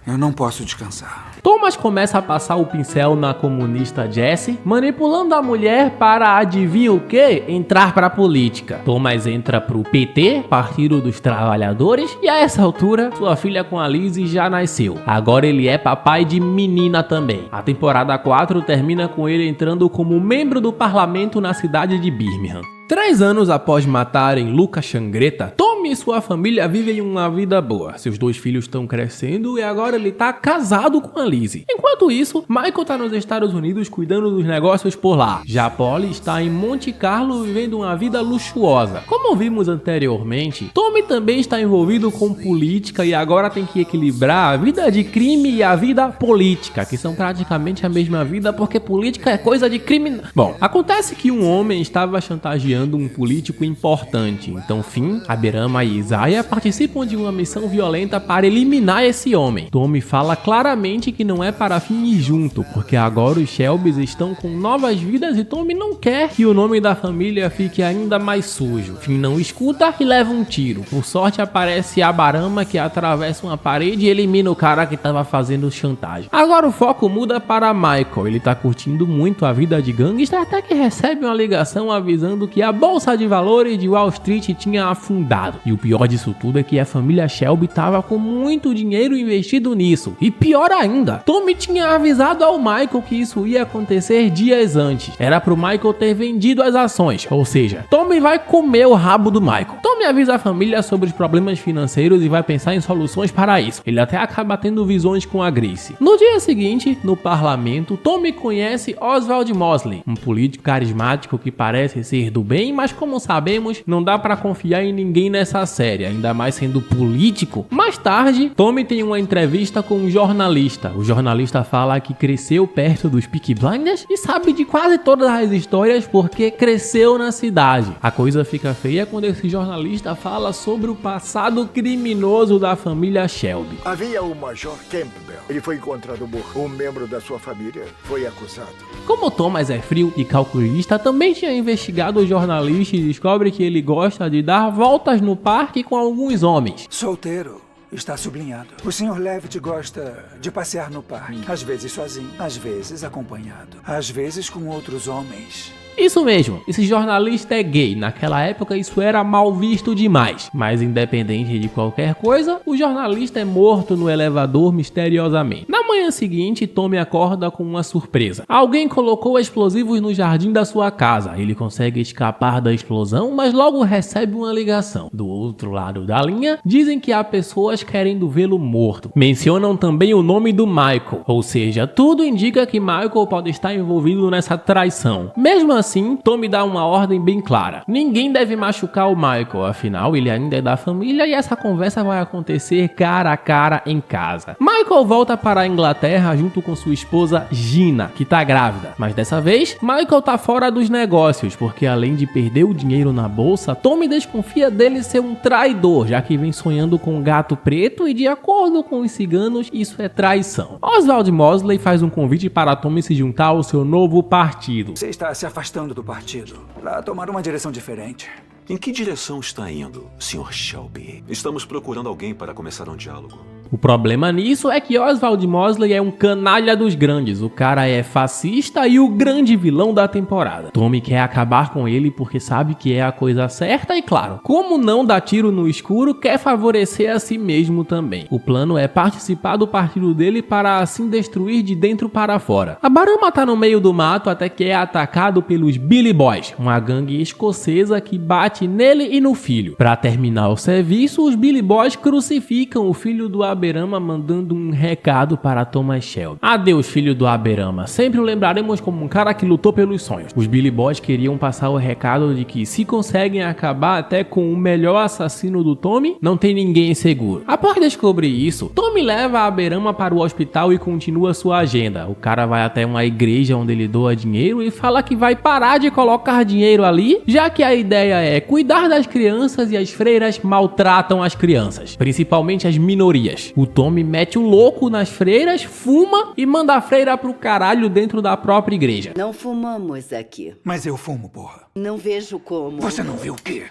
eu não posso descansar. Thomas começa a passar o pincel na comunista Jessie, manipulando a mulher para, adivinha o que? Entrar pra política. Thomas entra pro PT, Partido dos Trabalhadores, e a essa altura, sua filha com a Lizzie já nasceu. Agora ele é papai de menina também. A temporada 4 termina com ele entrando como membro do parlamento na cidade de Birmingham. 3 anos após matarem Lucas Xangreta, Thomas Tommy e sua família vivem uma vida boa. Seus 2 filhos estão crescendo e agora ele tá casado com a Lizzie. Enquanto isso, Michael tá nos Estados Unidos cuidando dos negócios por lá. Já Polly está em Monte Carlo vivendo uma vida luxuosa. Como vimos anteriormente, Tommy também está envolvido com política e agora tem que equilibrar a vida de crime e a vida política, que são praticamente a mesma vida porque política é coisa de crime. Bom, acontece que um homem estava chantageando um político importante, então Finn, Aberama e Isaiah participam de uma missão violenta para eliminar esse homem. Tommy fala claramente que não é para Finn ir junto, porque agora os Shelbys estão com novas vidas e Tommy não quer que o nome da família fique ainda mais sujo. Finn não escuta e leva um tiro. Por sorte aparece Aberama, que atravessa uma parede e elimina o cara que estava fazendo chantagem. Agora o foco muda para Michael. Ele tá curtindo muito a vida de gangster até que recebe uma ligação avisando que a bolsa de valores de Wall Street tinha afundado. E o pior disso tudo é que a família Shelby tava com muito dinheiro investido nisso. E pior ainda, Tommy tinha avisado ao Michael que isso ia acontecer dias antes. Era pro Michael ter vendido as ações, ou seja, Tommy vai comer o rabo do Michael. Tommy avisa a família sobre os problemas financeiros e vai pensar em soluções para isso. Ele até acaba tendo visões com a Grace. No dia seguinte, no parlamento, Tommy conhece Oswald Mosley, um político carismático que parece ser do bem, mas como sabemos, não dá pra confiar em ninguém nessa série, ainda mais sendo político. Mais tarde, Tommy tem uma entrevista com um jornalista. O jornalista fala que cresceu perto dos Peaky Blinders e sabe de quase todas as histórias porque cresceu na cidade. A coisa fica feia quando esse jornalista fala sobre o passado criminoso da família Shelby. Havia o Major Campbell. Ele foi encontrado morto. Um membro da sua família foi acusado. Como Thomas é frio e calculista, também tinha investigado o jornalista e descobre que ele gosta de dar voltas no parque com alguns homens. Solteiro. Está sublinhado. O Sr. Levitt gosta de passear no parque. Às vezes sozinho, às vezes acompanhado. Às vezes com outros homens. Isso mesmo, esse jornalista é gay. Naquela época isso era mal visto demais. Mas independente de qualquer coisa, o jornalista é morto no elevador misteriosamente. Na manhã seguinte, Tommy acorda com uma surpresa. Alguém colocou explosivos no jardim da sua casa. Ele consegue escapar da explosão, mas logo recebe uma ligação. Do outro lado da linha, dizem que há pessoas querendo vê-lo morto. Mencionam também o nome do Michael. Ou seja, tudo indica que Michael pode estar envolvido nessa traição. Mesmo assim, Tommy dá uma ordem bem clara. Ninguém deve machucar o Michael, afinal ele ainda é da família e essa conversa vai acontecer cara a cara em casa. Michael volta para a Inglaterra junto com sua esposa Gina, que tá grávida. Mas dessa vez, Michael tá fora dos negócios, porque além de perder o dinheiro na bolsa, Tommy desconfia dele ser um traidor, já que vem sonhando com um gato preto e de acordo com os ciganos, isso é traição. Oswald Mosley faz um convite para Tommy se juntar ao seu novo partido. Você está se afastando do partido para tomar uma direção diferente. Em que direção está indo, Sr. Shelby? Estamos procurando alguém para começar um diálogo. O problema nisso é que Oswald Mosley é um canalha dos grandes. O cara é fascista e o grande vilão da temporada. Tommy quer acabar com ele porque sabe que é a coisa certa e, claro, como não dá tiro no escuro, quer favorecer a si mesmo também. O plano é participar do partido dele para assim destruir de dentro para fora. Aberama tá no meio do mato até que é atacado pelos Billy Boys, uma gangue escocesa que bate nele e no filho. Para terminar o serviço, os Billy Boys crucificam o filho do Aberama, mandando um recado para Thomas Shelby. Adeus, filho do Aberama. Sempre o lembraremos como um cara que lutou pelos sonhos. Os Billy Boys queriam passar o recado de que se conseguem acabar até com o melhor assassino do Tommy, não tem ninguém seguro. Após descobrir isso, Tommy leva Aberama para o hospital e continua sua agenda. O cara vai até uma igreja onde ele doa dinheiro e fala que vai parar de colocar dinheiro ali, já que a ideia é cuidar das crianças e as freiras maltratam as crianças, principalmente as minorias. O Tommy mete o louco nas freiras, fuma e manda a freira pro caralho dentro da própria igreja. Não fumamos aqui. Mas eu fumo, porra. Não vejo como. Você não viu o quê?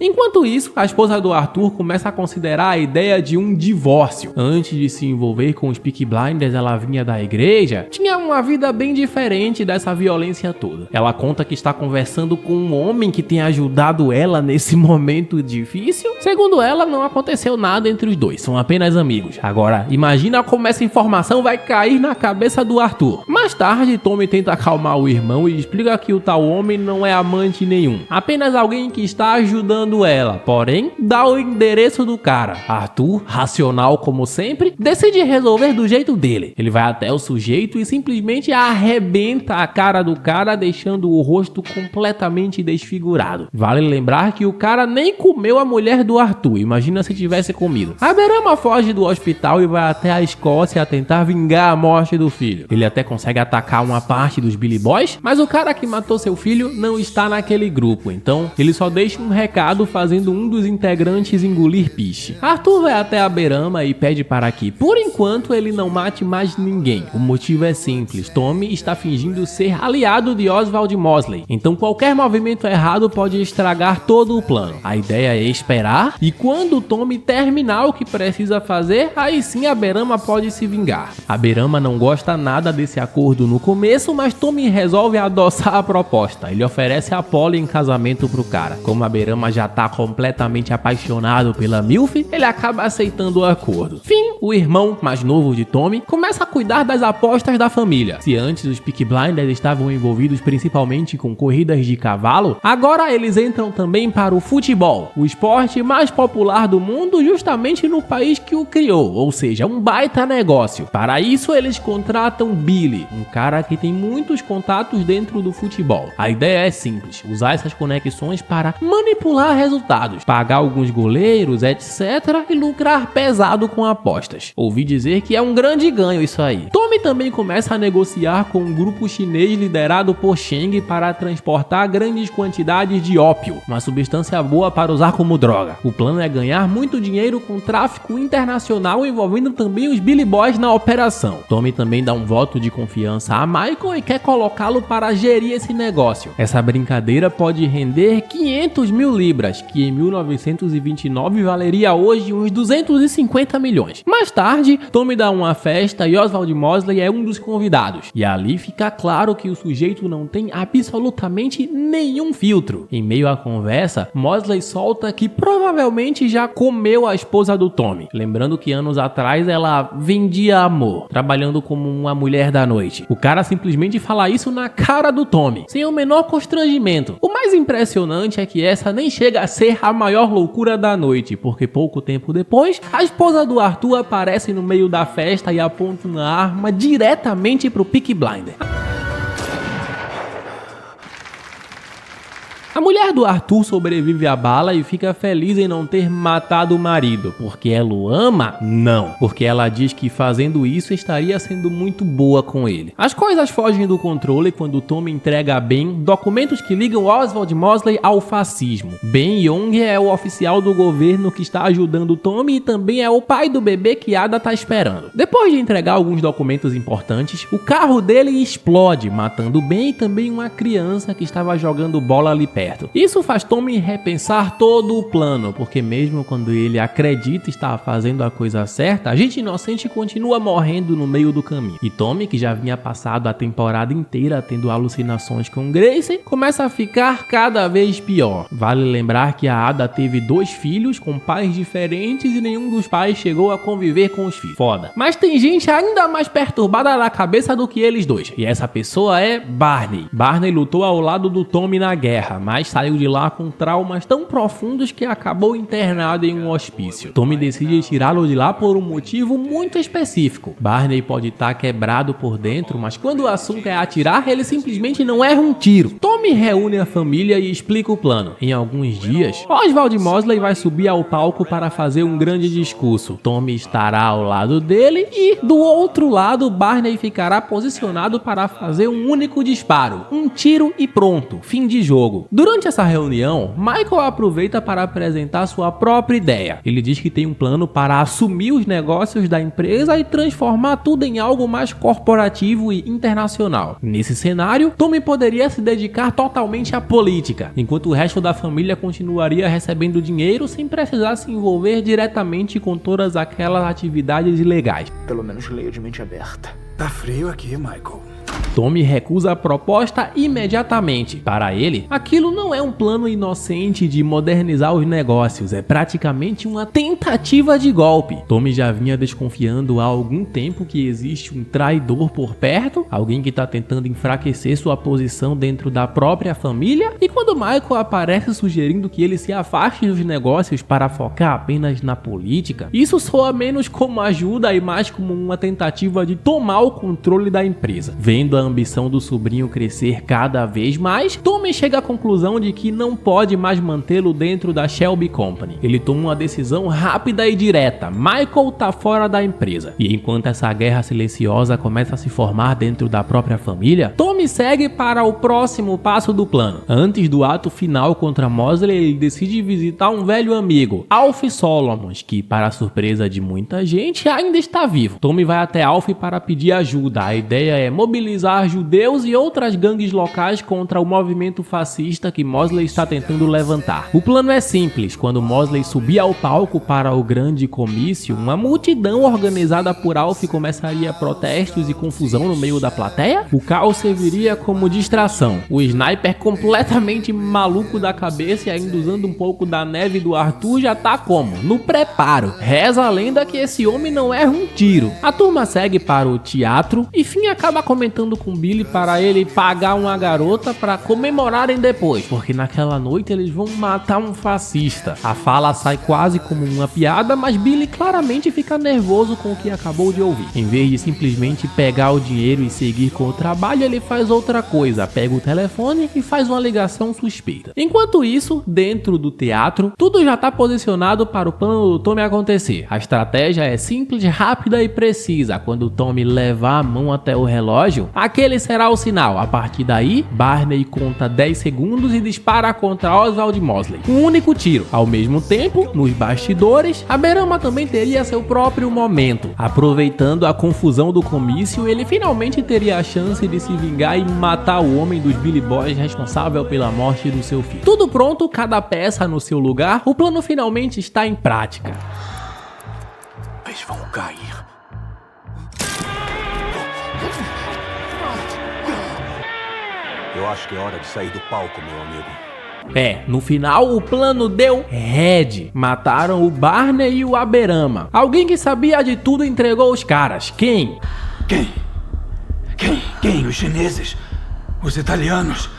Enquanto isso, a esposa do Arthur começa a considerar a ideia de um divórcio. Antes de se envolver com os Peaky Blinders, ela vinha da igreja, tinha uma vida bem diferente dessa violência toda. Ela conta que está conversando com um homem que tem ajudado ela nesse momento difícil. Segundo ela, não aconteceu nada entre os dois, são apenas amigos. Agora, imagina como essa informação vai cair na cabeça do Arthur. Mais tarde, Tommy tenta acalmar o irmão e explica que o tal homem não é amante nenhum, apenas alguém que está ajudando chamando ela, porém dá o endereço do cara. Arthur, racional como sempre, decide resolver do jeito dele. Ele vai até o sujeito e simplesmente arrebenta a cara do cara, deixando o rosto completamente desfigurado. Vale lembrar que o cara nem comeu a mulher do Arthur, imagina se tivesse comido. A Berama foge do hospital e vai até a Escócia a tentar vingar a morte do filho. Ele até consegue atacar uma parte dos Billy Boys, mas o cara que matou seu filho não está naquele grupo, então ele só deixa um recado fazendo um dos integrantes engolir piche. Arthur vai até a Berama e pede para que, por enquanto, ele não mate mais ninguém. O motivo é simples, Tommy está fingindo ser aliado de Oswald Mosley, então qualquer movimento errado pode estragar todo o plano. A ideia é esperar e quando o Tommy terminar o que precisa fazer, aí sim a Berama pode se vingar. A Berama não gosta nada desse acordo no começo, mas Tommy resolve adoçar a proposta. Ele oferece a Polly em casamento pro cara. Como a Berama já tá completamente apaixonado pela Milf, ele acaba aceitando o acordo. Finn, o irmão mais novo de Tommy, começa a cuidar das apostas da família. Se antes os Peaky Blinders estavam envolvidos principalmente com corridas de cavalo, agora eles entram também para o futebol, o esporte mais popular do mundo justamente no país que o criou, ou seja, um baita negócio. Para isso eles contratam Billy, um cara que tem muitos contatos dentro do futebol. A ideia é simples, usar essas conexões para manipular resultados, pagar alguns goleiros, etc, e lucrar pesado com apostas. Ouvi dizer que é um grande ganho isso aí. Tommy também começa a negociar com um grupo chinês liderado por Sheng para transportar grandes quantidades de ópio, uma substância boa para usar como droga. O plano é ganhar muito dinheiro com tráfico internacional envolvendo também os Billy Boys na operação. Tommy também dá um voto de confiança a Michael e quer colocá-lo para gerir esse negócio. Essa brincadeira pode render 500 mil libras, que em 1929 valeria hoje uns 250 milhões. Mais tarde, Tommy dá uma festa e Oswald Mosley é um dos convidados. E ali fica claro que o sujeito não tem absolutamente nenhum filtro. Em meio à conversa, Mosley solta que provavelmente já comeu a esposa do Tommy. Lembrando que anos atrás ela vendia amor, trabalhando como uma mulher da noite. O cara simplesmente fala isso na cara do Tommy, sem o menor constrangimento. O mais impressionante é que essa nem chega a ser a maior loucura da noite, porque pouco tempo depois, a esposa do Arthur aparece no meio da festa e aponta uma arma diretamente pro Peaky Blinder. A mulher do Arthur sobrevive à bala e fica feliz em não ter matado o marido. Porque ela o ama? Não. Porque ela diz que fazendo isso estaria sendo muito boa com ele. As coisas fogem do controle quando Tommy entrega a Ben documentos que ligam Oswald Mosley ao fascismo. Ben Young é o oficial do governo que está ajudando Tommy e também é o pai do bebê que Ada tá esperando. Depois de entregar alguns documentos importantes, o carro dele explode, matando Ben e também uma criança que estava jogando bola ali perto. Isso faz Tommy repensar todo o plano, porque mesmo quando ele acredita estar fazendo a coisa certa, a gente inocente continua morrendo no meio do caminho. E Tommy, que já vinha passado a temporada inteira tendo alucinações com Grace, começa a ficar cada vez pior. Vale lembrar que a Ada teve 2 filhos com pais diferentes e nenhum dos pais chegou a conviver com os filhos. Foda. Mas tem gente ainda mais perturbada na cabeça do que eles dois, e essa pessoa é Barney. Barney lutou ao lado do Tommy na guerra, mas saiu de lá com traumas tão profundos que acabou internado em um hospício. Tommy decide tirá-lo de lá por um motivo muito específico. Barney pode estar quebrado por dentro, mas quando o assunto é atirar, ele simplesmente não erra um tiro. Tommy reúne a família e explica o plano. Em alguns dias, Oswald Mosley vai subir ao palco para fazer um grande discurso. Tommy estará ao lado dele e, do outro lado, Barney ficará posicionado para fazer um único disparo. Um tiro e pronto. Fim de jogo. Durante essa reunião, Michael aproveita para apresentar sua própria ideia. Ele diz que tem um plano para assumir os negócios da empresa e transformar tudo em algo mais corporativo e internacional. Nesse cenário, Tommy poderia se dedicar totalmente à política, enquanto o resto da família continuaria recebendo dinheiro sem precisar se envolver diretamente com todas aquelas atividades ilegais. Pelo menos leio de mente aberta. Tá frio aqui, Michael. Tommy recusa a proposta imediatamente. Para ele, aquilo não é um plano inocente de modernizar os negócios, é praticamente uma tentativa de golpe. Tommy já vinha desconfiando há algum tempo que existe um traidor por perto, alguém que está tentando enfraquecer sua posição dentro da própria família, e quando Michael aparece sugerindo que ele se afaste dos negócios para focar apenas na política, isso soa menos como ajuda e mais como uma tentativa de tomar o controle da empresa. Vendo a ambição do sobrinho crescer cada vez mais, Tommy chega à conclusão de que não pode mais mantê-lo dentro da Shelby Company. Ele toma uma decisão rápida e direta: Michael tá fora da empresa. E enquanto essa guerra silenciosa começa a se formar dentro da própria família, Tommy segue para o próximo passo do plano. Antes do ato final contra Mosley, ele decide visitar um velho amigo, Alf Solomons, que, para a surpresa de muita gente, ainda está vivo. Tommy vai até Alf para pedir ajuda. A ideia é mobilizar judeus e outras gangues locais contra o movimento fascista que Mosley está tentando levantar. O plano é simples: quando Mosley subir ao palco para o grande comício, uma multidão organizada por Alf começaria protestos e confusão no meio da plateia. O caos serviria como distração. O sniper, completamente maluco da cabeça e ainda usando um pouco da neve do Arthur, já tá como? No preparo. Reza a lenda que esse homem não erra um tiro. A turma segue para o teatro e Finn acaba comentando com Billy para ele pagar uma garota para comemorarem depois, porque naquela noite eles vão matar um fascista. A fala sai quase como uma piada, mas Billy claramente fica nervoso com o que acabou de ouvir. Em vez de simplesmente pegar o dinheiro e seguir com o trabalho, ele faz outra coisa: pega o telefone e faz uma ligação suspeita. Enquanto isso, dentro do teatro, tudo já está posicionado para o plano do Tommy acontecer. A estratégia é simples, rápida e precisa. Quando o Tommy levar a mão até o relógio, aquele será o sinal. A partir daí, Barney conta 10 segundos e dispara contra Oswald Mosley. Um único tiro. Ao mesmo tempo, nos bastidores, Aberama também teria seu próprio momento. Aproveitando a confusão do comício, ele finalmente teria a chance de se vingar e matar o homem dos Billy Boys responsável pela morte do seu filho. Tudo pronto, cada peça no seu lugar, o plano finalmente está em prática. Eles vão cair. Eu acho que é hora de sair do palco, meu amigo. No final o plano deu head. Mataram o Barney e o Aberama. Alguém que sabia de tudo entregou os caras. Quem? Quem? Os chineses? Os italianos?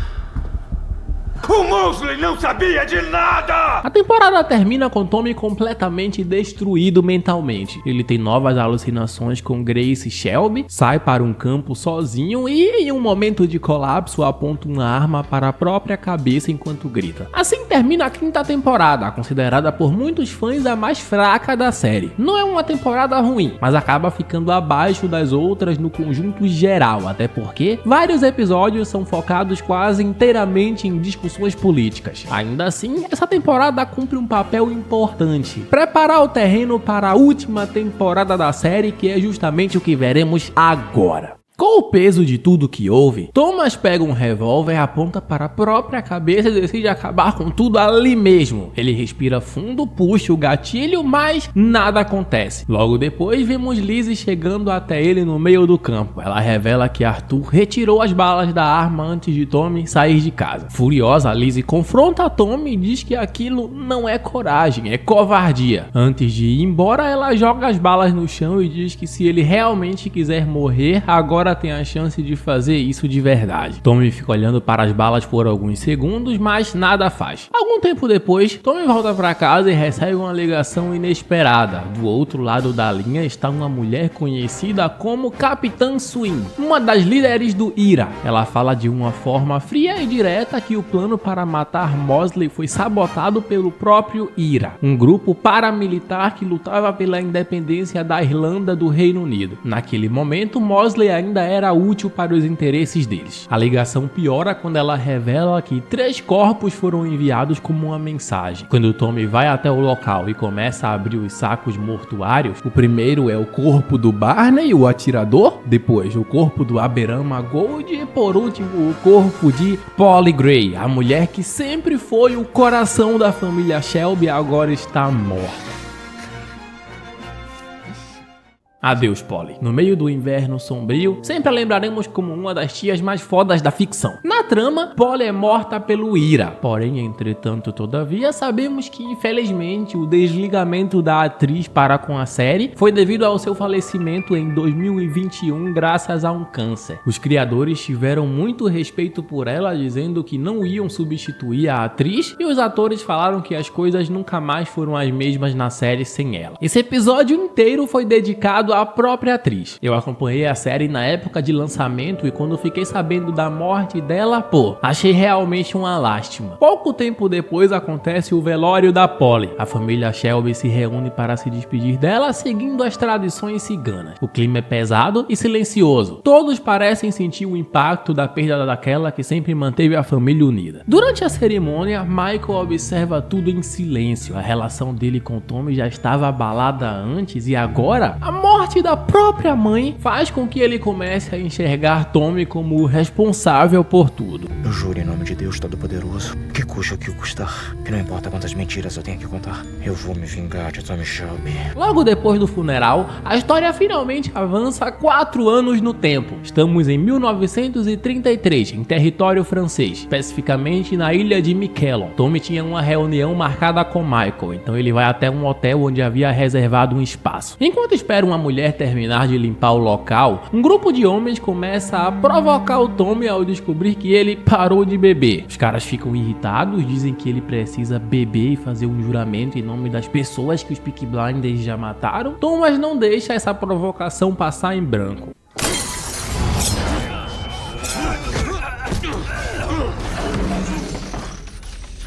O Mosley não sabia de nada! A temporada termina com Tommy completamente destruído mentalmente. Ele tem novas alucinações com Grace Shelby, sai para um campo sozinho e, em um momento de colapso, aponta uma arma para a própria cabeça enquanto grita. Assim termina a quinta temporada, considerada por muitos fãs a mais fraca da série. Não é uma temporada ruim, mas acaba ficando abaixo das outras no conjunto geral, até porque vários episódios são focados quase inteiramente em discussões políticas. Ainda assim, essa temporada cumpre um papel importante: preparar o terreno para a última temporada da série, que é justamente o que veremos agora. Com o peso de tudo que houve, Thomas pega um revólver, aponta para a própria cabeça e decide acabar com tudo ali mesmo. Ele respira fundo, puxa o gatilho, mas nada acontece. Logo depois, vemos Lizzie chegando até ele no meio do campo. Ela revela que Arthur retirou as balas da arma antes de Tommy sair de casa. Furiosa, Lizzie confronta Tommy e diz que aquilo não é coragem, é covardia. Antes de ir embora, ela joga as balas no chão e diz que se ele realmente quiser morrer, agora tem a chance de fazer isso de verdade. Tommy fica olhando para as balas por alguns segundos, mas nada faz. Algum tempo depois, Tommy volta para casa e recebe uma ligação inesperada. Do outro lado da linha está uma mulher conhecida como Capitã Swing, uma das líderes do IRA. Ela fala de uma forma fria e direta que o plano para matar Mosley foi sabotado pelo próprio IRA, um grupo paramilitar que lutava pela independência da Irlanda do Reino Unido. Naquele momento, Mosley ainda era útil para os interesses deles. A ligação piora quando ela revela que 3 corpos foram enviados como uma mensagem. Quando Tommy vai até o local e começa a abrir os sacos mortuários, o primeiro é o corpo do Barney, o atirador, depois o corpo do Aberama Gold e por último o corpo de Polly Gray, a mulher que sempre foi o coração da família Shelby, agora está morta. Adeus, Polly. No meio do inverno sombrio, sempre a lembraremos como uma das tias mais fodas da ficção. Na trama, Polly é morta pelo Ira. Porém, entretanto, todavia, sabemos que, infelizmente, o desligamento da atriz para com a série foi devido ao seu falecimento em 2021 graças a um câncer. Os criadores tiveram muito respeito por ela, dizendo que não iam substituir a atriz, e os atores falaram que as coisas nunca mais foram as mesmas na série sem ela. Esse episódio inteiro foi dedicado à própria atriz. Eu acompanhei a série na época de lançamento e quando fiquei sabendo da morte dela, achei realmente uma lástima. Pouco tempo depois acontece o velório da Polly. A família Shelby se reúne para se despedir dela, seguindo as tradições ciganas. O clima é pesado e silencioso. Todos parecem sentir o impacto da perda daquela que sempre manteve a família unida. Durante a cerimônia, Michael observa tudo em silêncio. A relação dele com Tommy já estava abalada antes e agora a morte da própria mãe faz com que ele comece a enxergar Tommy como o responsável por tudo. Eu juro em nome de Deus Todo-Poderoso, que custe o que custar, que não importa quantas mentiras eu tenha que contar, eu vou me vingar de Tommy Shelby. Logo depois do funeral, a história finalmente avança 4 anos no tempo. Estamos em 1933, em território francês, especificamente na ilha de Miquelon. Tommy tinha uma reunião marcada com Michael, então ele vai até um hotel onde havia reservado um espaço. Enquanto espera uma mulher terminar de limpar o local, um grupo de homens começa a provocar o Tommy ao descobrir que ele parou de beber. Os caras ficam irritados, dizem que ele precisa beber e fazer um juramento em nome das pessoas que os Peaky Blinders já mataram. Thomas não deixa essa provocação passar em branco.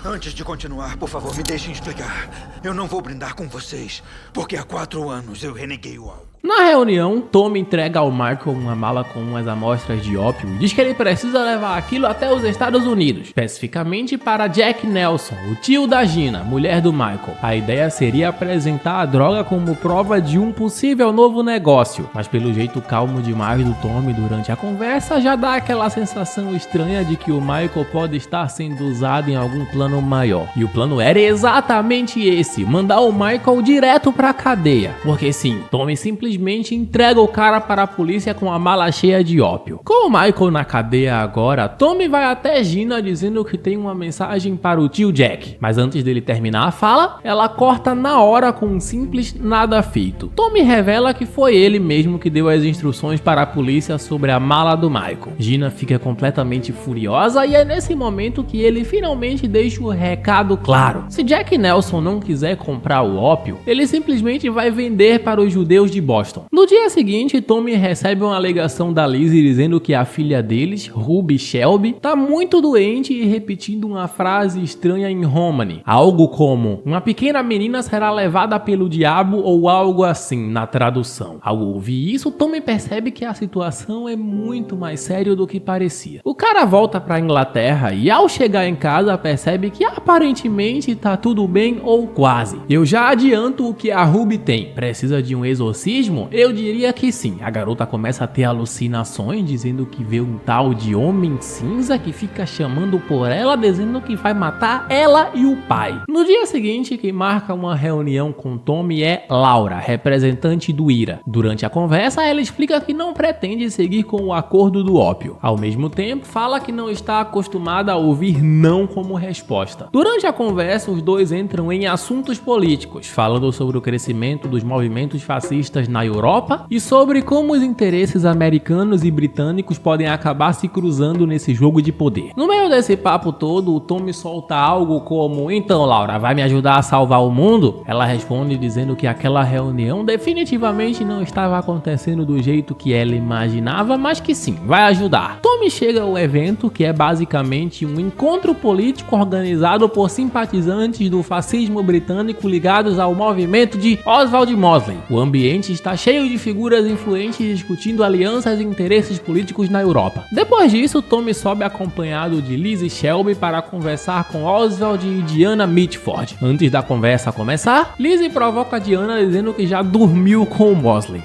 Antes de continuar, por favor, me deixem explicar. Eu não vou brindar com vocês, porque há 4 anos eu reneguei o álcool. Na reunião, Tommy entrega ao Michael uma mala com umas amostras de ópio e diz que ele precisa levar aquilo até os Estados Unidos, especificamente para Jack Nelson, o tio da Gina, mulher do Michael. A ideia seria apresentar a droga como prova de um possível novo negócio, mas pelo jeito calmo demais do Tommy durante a conversa já dá aquela sensação estranha de que o Michael pode estar sendo usado em algum plano maior. E o plano era exatamente esse, mandar o Michael direto pra cadeia, porque sim, Tommy simplesmente entrega o cara para a polícia com a mala cheia de ópio. Com o Michael na cadeia agora, Tommy vai até Gina dizendo que tem uma mensagem para o tio Jack, mas antes dele terminar a fala, ela corta na hora com um simples nada feito. Tommy revela que foi ele mesmo que deu as instruções para a polícia sobre a mala do Michael. Gina fica completamente furiosa e é nesse momento que ele finalmente deixa o recado claro. Se Jack Nelson não quiser comprar o ópio, ele simplesmente vai vender para os judeus de Boston. No dia seguinte, Tommy recebe uma alegação da Lizzie dizendo que a filha deles, Ruby Shelby, tá muito doente e repetindo uma frase estranha em Romani. Algo como, uma pequena menina será levada pelo diabo ou algo assim na tradução. Ao ouvir isso, Tommy percebe que a situação é muito mais séria do que parecia. O cara volta pra Inglaterra e ao chegar em casa percebe que aparentemente tá tudo bem ou quase. Eu já adianto o que a Ruby tem. Precisa de um exorcismo? Eu diria que sim. A garota começa a ter alucinações, dizendo que vê um tal de homem cinza que fica chamando por ela, dizendo que vai matar ela e o pai. No dia seguinte, quem marca uma reunião com Tommy é Laura, representante do Ira. Durante a conversa, ela explica que não pretende seguir com o acordo do ópio. Ao mesmo tempo, fala que não está acostumada a ouvir não como resposta. Durante a conversa, os dois entram em assuntos políticos, falando sobre o crescimento dos movimentos fascistas na Europa e sobre como os interesses americanos e britânicos podem acabar se cruzando nesse jogo de poder. No meio desse papo todo, o Tommy solta algo como: então, Laura, vai me ajudar a salvar o mundo? Ela responde dizendo que aquela reunião definitivamente não estava acontecendo do jeito que ela imaginava, mas que sim, vai ajudar. Tommy chega ao evento, que é basicamente um encontro político organizado por simpatizantes do fascismo britânico ligados ao movimento de Oswald Mosley. O ambiente está cheio de figuras influentes discutindo alianças e interesses políticos na Europa. Depois disso, Tommy sobe acompanhado de Lizzie Shelby para conversar com Oswald e Diana Mitford. Antes da conversa começar, Lizzie provoca Diana dizendo que já dormiu com o Mosley.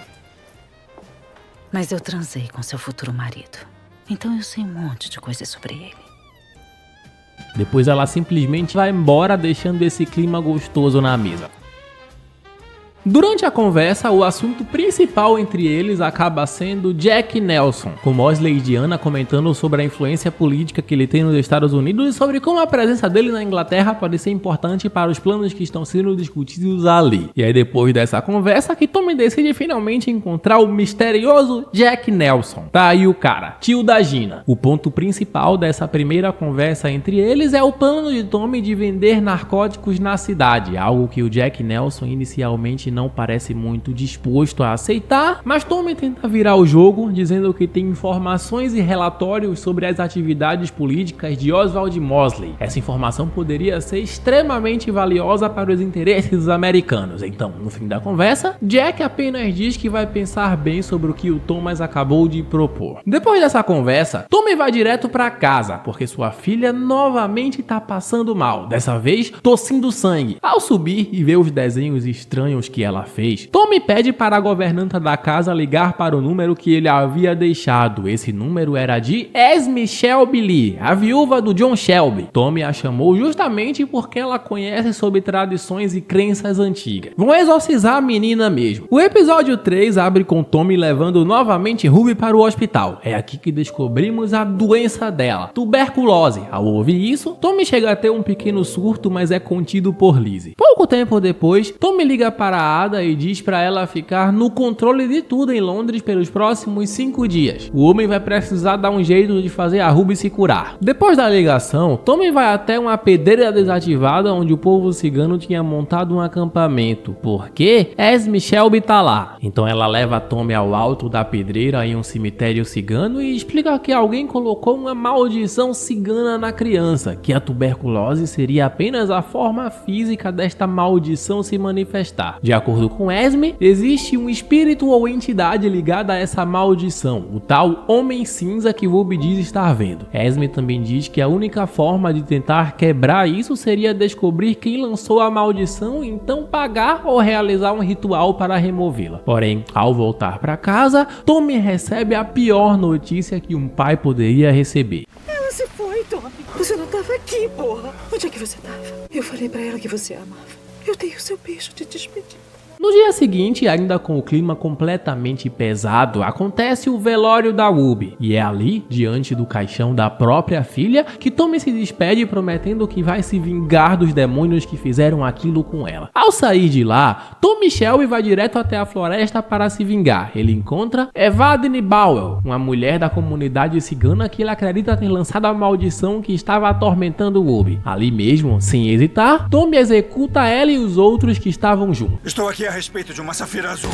Mas eu transei com seu futuro marido, então eu sei um monte de coisas sobre ele. Depois ela simplesmente vai embora, deixando esse clima gostoso na mesa. Durante a conversa, o assunto principal entre eles acaba sendo Jack Nelson, com Mosley e Diana comentando sobre a influência política que ele tem nos Estados Unidos e sobre como a presença dele na Inglaterra pode ser importante para os planos que estão sendo discutidos ali. E aí depois dessa conversa que Tommy decide finalmente encontrar o misterioso Jack Nelson. Tá aí o cara, tio da Gina. O ponto principal dessa primeira conversa entre eles é o plano de Tommy de vender narcóticos na cidade, algo que o Jack Nelson inicialmente não parece muito disposto a aceitar, mas Tommy tenta virar o jogo, dizendo que tem informações e relatórios sobre as atividades políticas de Oswald Mosley. Essa informação poderia ser extremamente valiosa para os interesses dos americanos. Então, no fim da conversa, Jack apenas diz que vai pensar bem sobre o que o Thomas acabou de propor. Depois dessa conversa, Tommy vai direto para casa, porque sua filha novamente tá passando mal, dessa vez tossindo sangue. Ao subir e ver os desenhos estranhos que ela fez, Tommy pede para a governanta da casa ligar para o número que ele havia deixado. Esse número era de Esme Shelby Lee, a viúva do John Shelby. Tommy a chamou justamente porque ela conhece sobre tradições e crenças antigas. Vão exorcizar a menina mesmo. O episódio 3 abre com Tommy levando novamente Ruby para o hospital. É aqui que descobrimos a doença dela, tuberculose. Ao ouvir isso, Tommy chega a ter um pequeno surto, mas é contido por Lizzie. Pouco tempo depois, Tommy liga para Ada e diz para ela ficar no controle de tudo em Londres pelos próximos 5 dias. O homem vai precisar dar um jeito de fazer a Ruby se curar. Depois da ligação, Tommy vai até uma pedreira desativada onde o povo cigano tinha montado um acampamento, porque Esme Shelby tá lá. Então ela leva Tommy ao alto da pedreira em um cemitério cigano e explica que alguém colocou uma maldição cigana na criança, que a tuberculose seria apenas a forma física desta maldição se manifestar. De acordo com Esme, existe um espírito ou entidade ligada a essa maldição, o tal Homem Cinza que Ruby diz estar vendo. Esme também diz que a única forma de tentar quebrar isso seria descobrir quem lançou a maldição e então pagar ou realizar um ritual para removê-la. Porém, ao voltar para casa, Tommy recebe a pior notícia que um pai poderia receber. Ela se foi, Tommy. Você não tava aqui, porra. Onde é que você tava? Eu falei pra ela que você a amava. Eu dei o seu beijo de despedida. No dia seguinte, ainda com o clima completamente pesado, acontece o velório da Ruby. E é ali, diante do caixão da própria filha, que Tommy se despede prometendo que vai se vingar dos demônios que fizeram aquilo com ela. Ao sair de lá, Tommy Shelby vai direto até a floresta para se vingar. Ele encontra Evadne Bowell, uma mulher da comunidade cigana que ele acredita ter lançado a maldição que estava atormentando Ruby. Ali mesmo, sem hesitar, Tommy executa ela e os outros que estavam juntos. Estou aqui a respeito de uma safira azul.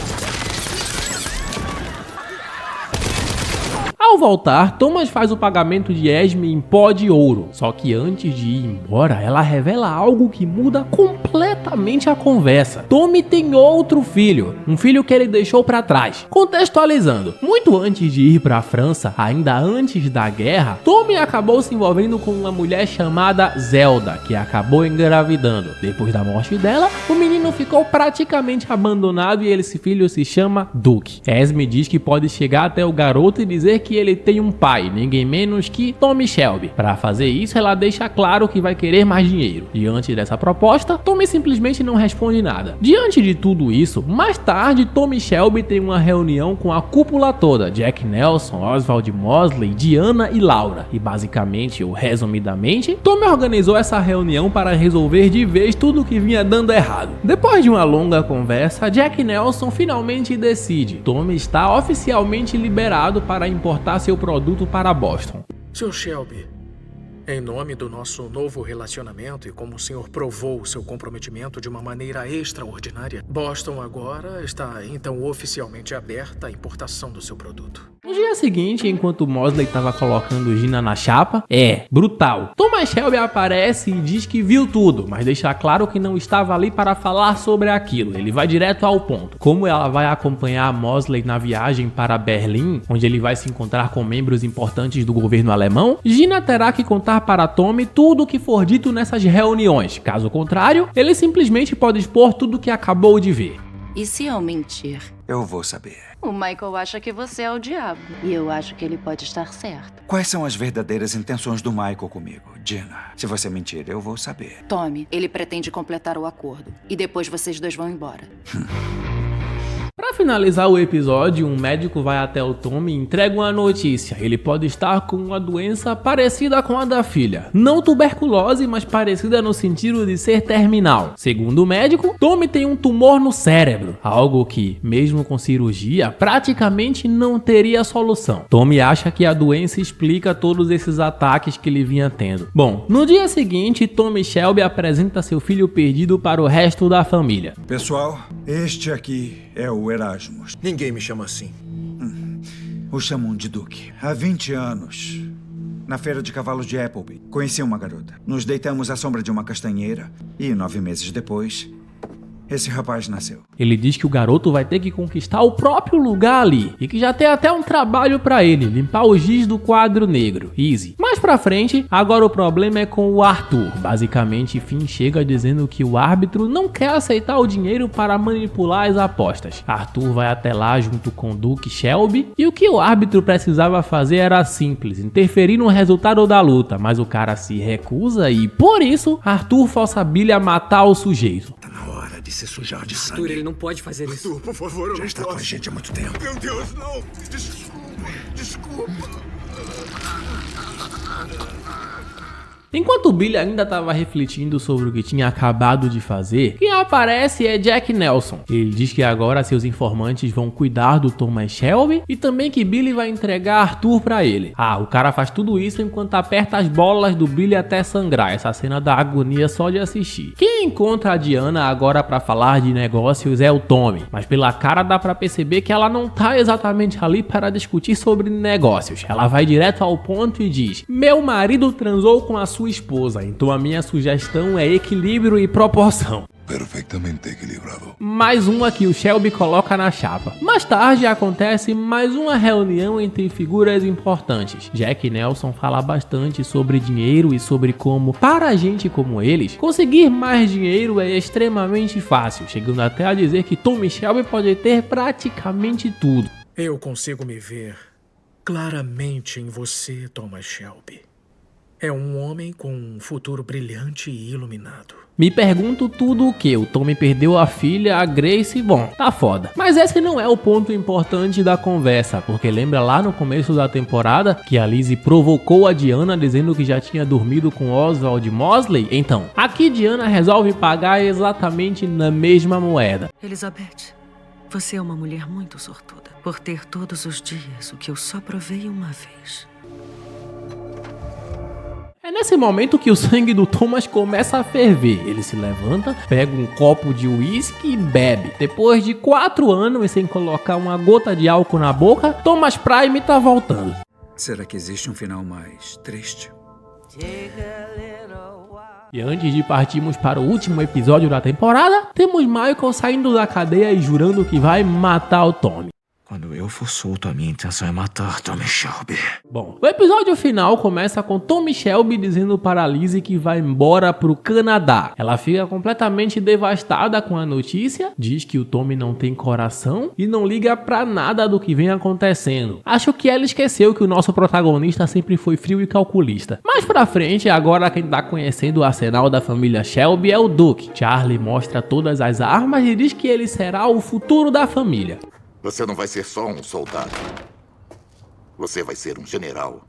Ao voltar, Thomas faz o pagamento de Esme em pó de ouro. Só que antes de ir embora, ela revela algo que muda completamente a conversa. Tommy tem outro filho, um filho que ele deixou para trás. Contextualizando, muito antes de ir para a França, ainda antes da guerra, Tommy acabou se envolvendo com uma mulher chamada Zelda, que acabou engravidando. Depois da morte dela, o menino ficou praticamente abandonado e esse filho se chama Duke. Esme diz que pode chegar até o garoto e dizer que ele tem um pai, ninguém menos que Tommy Shelby. Para fazer isso, ela deixa claro que vai querer mais dinheiro. Diante dessa proposta, Tommy simplesmente não responde nada. Diante de tudo isso, mais tarde, Tommy Shelby tem uma reunião com a cúpula toda, Jack Nelson, Oswald Mosley, Diana e Laura. E basicamente, ou resumidamente, Tommy organizou essa reunião para resolver de vez tudo que vinha dando errado. Depois de uma longa conversa, Jack Nelson finalmente decide. Tommy está oficialmente liberado para importar seu produto para Boston. Sr. Shelby, em nome do nosso novo relacionamento e como o senhor provou seu comprometimento de uma maneira extraordinária, Boston agora está então oficialmente aberta à importação do seu produto. No dia seguinte, enquanto Mosley estava colocando Gina na chapa, brutal. Thomas Shelby aparece e diz que viu tudo, mas deixa claro que não estava ali para falar sobre aquilo. Ele vai direto ao ponto. Como ela vai acompanhar Mosley na viagem para Berlim, onde ele vai se encontrar com membros importantes do governo alemão, Gina terá que contar para Tommy tudo o que for dito nessas reuniões. Caso contrário, ele simplesmente pode expor tudo o que acabou de ver. E se eu mentir? Eu vou saber. O Michael acha que você é o diabo. E eu acho que ele pode estar certo. Quais são as verdadeiras intenções do Michael comigo, Gina? Se você mentir, eu vou saber. Tommy, ele pretende completar o acordo. E depois vocês dois vão embora. Pra finalizar o episódio, um médico vai até o Tommy e entrega uma notícia. Ele pode estar com uma doença parecida com a da filha. Não tuberculose, mas parecida no sentido de ser terminal. Segundo o médico, Tommy tem um tumor no cérebro. Algo que, mesmo com cirurgia, praticamente não teria solução. Tommy acha que a doença explica todos esses ataques que ele vinha tendo. Bom, no dia seguinte, Tommy Shelby apresenta seu filho perdido para o resto da família. Pessoal, este aqui é o Erasmus. Ninguém me chama assim. O chamam de Duque. Há 20 anos, na feira de cavalos de Appleby, conheci uma garota. Nos deitamos à sombra de uma castanheira e 9 meses depois, esse rapaz nasceu. Ele diz que o garoto vai ter que conquistar o próprio lugar ali e que já tem até um trabalho pra ele, limpar o giz do quadro negro. Easy. Mais pra frente, agora o problema é com o Arthur. Basicamente, Finn chega dizendo que o árbitro não quer aceitar o dinheiro para manipular as apostas. Arthur vai até lá junto com Duke Shelby e o que o árbitro precisava fazer era simples, interferir no resultado da luta, mas o cara se recusa e, por isso, Arthur força Billy a matar o sujeito. De se sujar de sangue. Arthur, ele não pode fazer isso. Arthur, por favor, eu Já está com a gente há muito tempo. Meu Deus, não. Desculpa. Enquanto Billy ainda estava refletindo sobre o que tinha acabado de fazer, quem aparece é Jack Nelson. Ele diz que agora seus informantes vão cuidar do Thomas Shelby e também que Billy vai entregar Arthur pra ele. O cara faz tudo isso enquanto aperta as bolas do Billy até sangrar. Essa cena dá agonia só de assistir. Quem encontra a Diana agora pra falar de negócios é o Tommy, mas pela cara dá pra perceber que ela não tá exatamente ali para discutir sobre negócios. Ela vai direto ao ponto e diz: meu marido transou com a sua esposa, então a minha sugestão é equilíbrio e proporção. Perfeitamente equilibrado. Mais uma que o Shelby coloca na chapa. Mais tarde acontece mais uma reunião entre figuras importantes. Jack Nelson fala bastante sobre dinheiro e sobre como, para gente como eles, conseguir mais dinheiro é extremamente fácil, chegando até a dizer que Tommy Shelby pode ter praticamente tudo. Eu consigo me ver claramente em você, Thomas Shelby. É um homem com um futuro brilhante e iluminado. Me pergunto tudo o que? O Tommy perdeu a filha, a Grace, bom, tá foda. Mas esse não é o ponto importante da conversa, porque lembra lá no começo da temporada que a Lizzie provocou a Diana dizendo que já tinha dormido com Oswald Mosley? Então, aqui Diana resolve pagar exatamente na mesma moeda. Elizabeth, você é uma mulher muito sortuda por ter todos os dias o que eu só provei uma vez. É nesse momento que o sangue do Thomas começa a ferver. Ele se levanta, pega um copo de uísque e bebe. Depois de 4 anos sem colocar uma gota de álcool na boca, Thomas Prime tá voltando. Será que existe um final mais triste? E antes de partirmos para o último episódio da temporada, temos Michael saindo da cadeia e jurando que vai matar o Tommy. Quando eu for solto, a minha intenção é matar Tommy Shelby. Bom, o episódio final começa com Tommy Shelby dizendo para Lizzie que vai embora pro Canadá. Ela fica completamente devastada com a notícia, diz que o Tommy não tem coração e não liga pra nada do que vem acontecendo. Acho que ela esqueceu que o nosso protagonista sempre foi frio e calculista. Mais pra frente, agora quem tá conhecendo o arsenal da família Shelby é o Duke. Charlie mostra todas as armas e diz que ele será o futuro da família. Você não vai ser só um soldado. Você vai ser um general.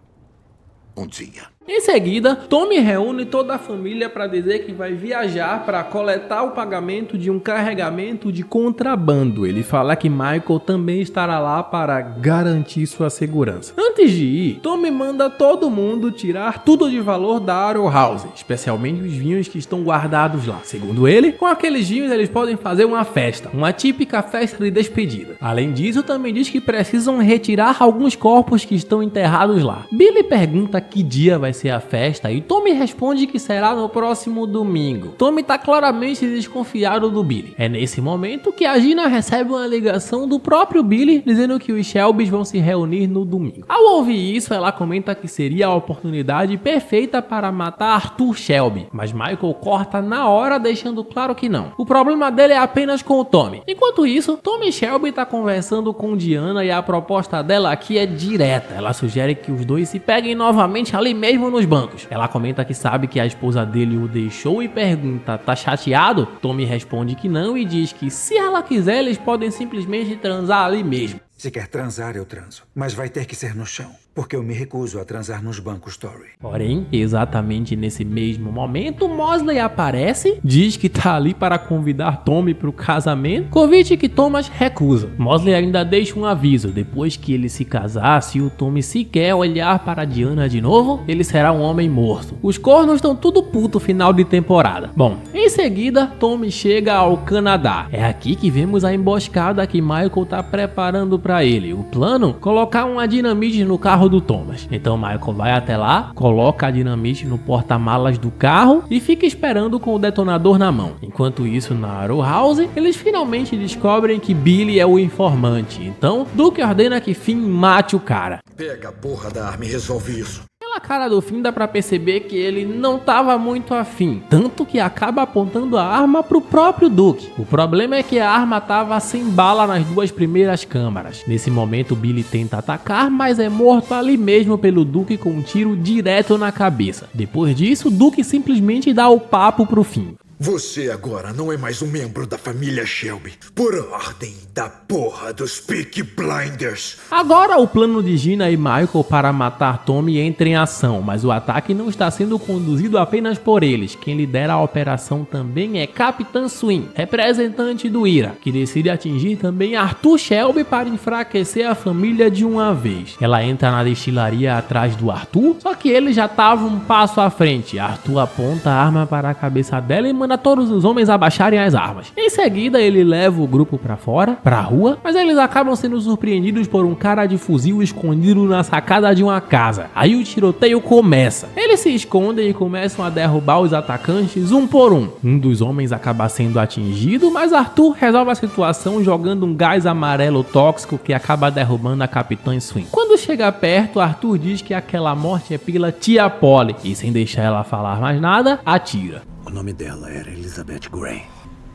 Um dia. Em seguida, Tommy reúne toda a família para dizer que vai viajar para coletar o pagamento de um carregamento de contrabando. Ele fala que Michael também estará lá para garantir sua segurança. Antes de ir, Tommy manda todo mundo tirar tudo de valor da Arrow House, especialmente os vinhos que estão guardados lá. Segundo ele, com aqueles vinhos eles podem fazer uma festa, uma típica festa de despedida. Além disso, também diz que precisam retirar alguns corpos que estão enterrados lá. Billy pergunta que dia vai ser a festa e Tommy responde que será no próximo domingo. Tommy tá claramente desconfiado do Billy. É nesse momento que a Gina recebe uma ligação do próprio Billy dizendo que os Shelbys vão se reunir no domingo. Ao ouvir isso, ela comenta que seria a oportunidade perfeita para matar Arthur Shelby, mas Michael corta na hora, deixando claro que não. O problema dele é apenas com o Tommy. Enquanto isso, Tommy Shelby tá conversando com Diana e a proposta dela aqui é direta. Ela sugere que os dois se peguem novamente ali mesmo nos bancos. Ela comenta que sabe que a esposa dele o deixou e pergunta: tá chateado? Tommy responde que não e diz que se ela quiser eles podem simplesmente transar ali mesmo. Se quer transar, eu transo. Mas vai ter que ser no chão, porque eu me recuso a transar nos bancos, Tori. Porém, exatamente nesse mesmo momento, Mosley aparece, diz que tá ali para convidar Tommy pro casamento, convite que Thomas recusa. Mosley ainda deixa um aviso: depois que ele se casar, se o Tommy sequer olhar para Diana de novo, ele será um homem morto. Os cornos estão tudo puto final de temporada. Bom, em seguida, Tommy chega ao Canadá. É aqui que vemos a emboscada que Michael tá preparando para ele. O plano? Colocar uma dinamite no carro do Thomas. Então Michael vai até lá, coloca a dinamite no porta-malas do carro e fica esperando com o detonador na mão. Enquanto isso, na Arrow House, eles finalmente descobrem que Billy é o informante. Então, Duke ordena que Finn mate o cara. Pega a porra da arma e resolve isso. Pela cara do Finn dá pra perceber que ele não tava muito afim, tanto que acaba apontando a arma pro próprio Duke. O problema é que a arma tava sem bala nas duas primeiras câmaras. Nesse momento Billy tenta atacar, mas é morto ali mesmo pelo Duke com um tiro direto na cabeça. Depois disso, Duke simplesmente dá o papo pro Finn. Você agora não é mais um membro da família Shelby, por ordem da porra dos Peaky Blinders. Agora o plano de Gina e Michael para matar Tommy entra em ação, mas o ataque não está sendo conduzido apenas por eles. Quem lidera a operação também é Capitã Swing, representante do IRA, que decide atingir também Arthur Shelby para enfraquecer a família de uma vez. Ela entra na destilaria atrás do Arthur, só que ele já estava um passo à frente. Arthur aponta a arma para a cabeça dela e manda todos os homens abaixarem as armas. Em seguida, ele leva o grupo pra fora, pra rua, mas eles acabam sendo surpreendidos por um cara de fuzil escondido na sacada de uma casa. Aí o tiroteio começa. Eles se escondem e começam a derrubar os atacantes um por um. Um dos homens acaba sendo atingido, mas Arthur resolve a situação jogando um gás amarelo tóxico que acaba derrubando a Capitã Swing. Quando chega perto, Arthur diz que aquela morte é pela tia Polly e, sem deixar ela falar mais nada, atira. O nome dela era Elizabeth Gray.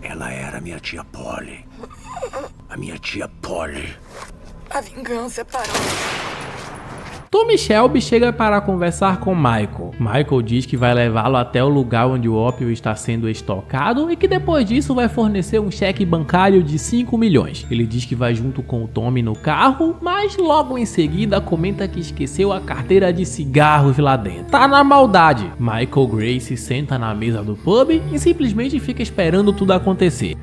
Ela era minha tia Polly. A minha tia Polly. A vingança parou. Tommy Shelby chega para conversar com Michael. Michael diz que vai levá-lo até o lugar onde o ópio está sendo estocado e que depois disso vai fornecer um cheque bancário de 5 milhões. Ele diz que vai junto com o Tommy no carro, mas logo em seguida comenta que esqueceu a carteira de cigarros lá dentro. Tá na maldade. Michael Gray se senta na mesa do pub e simplesmente fica esperando tudo acontecer.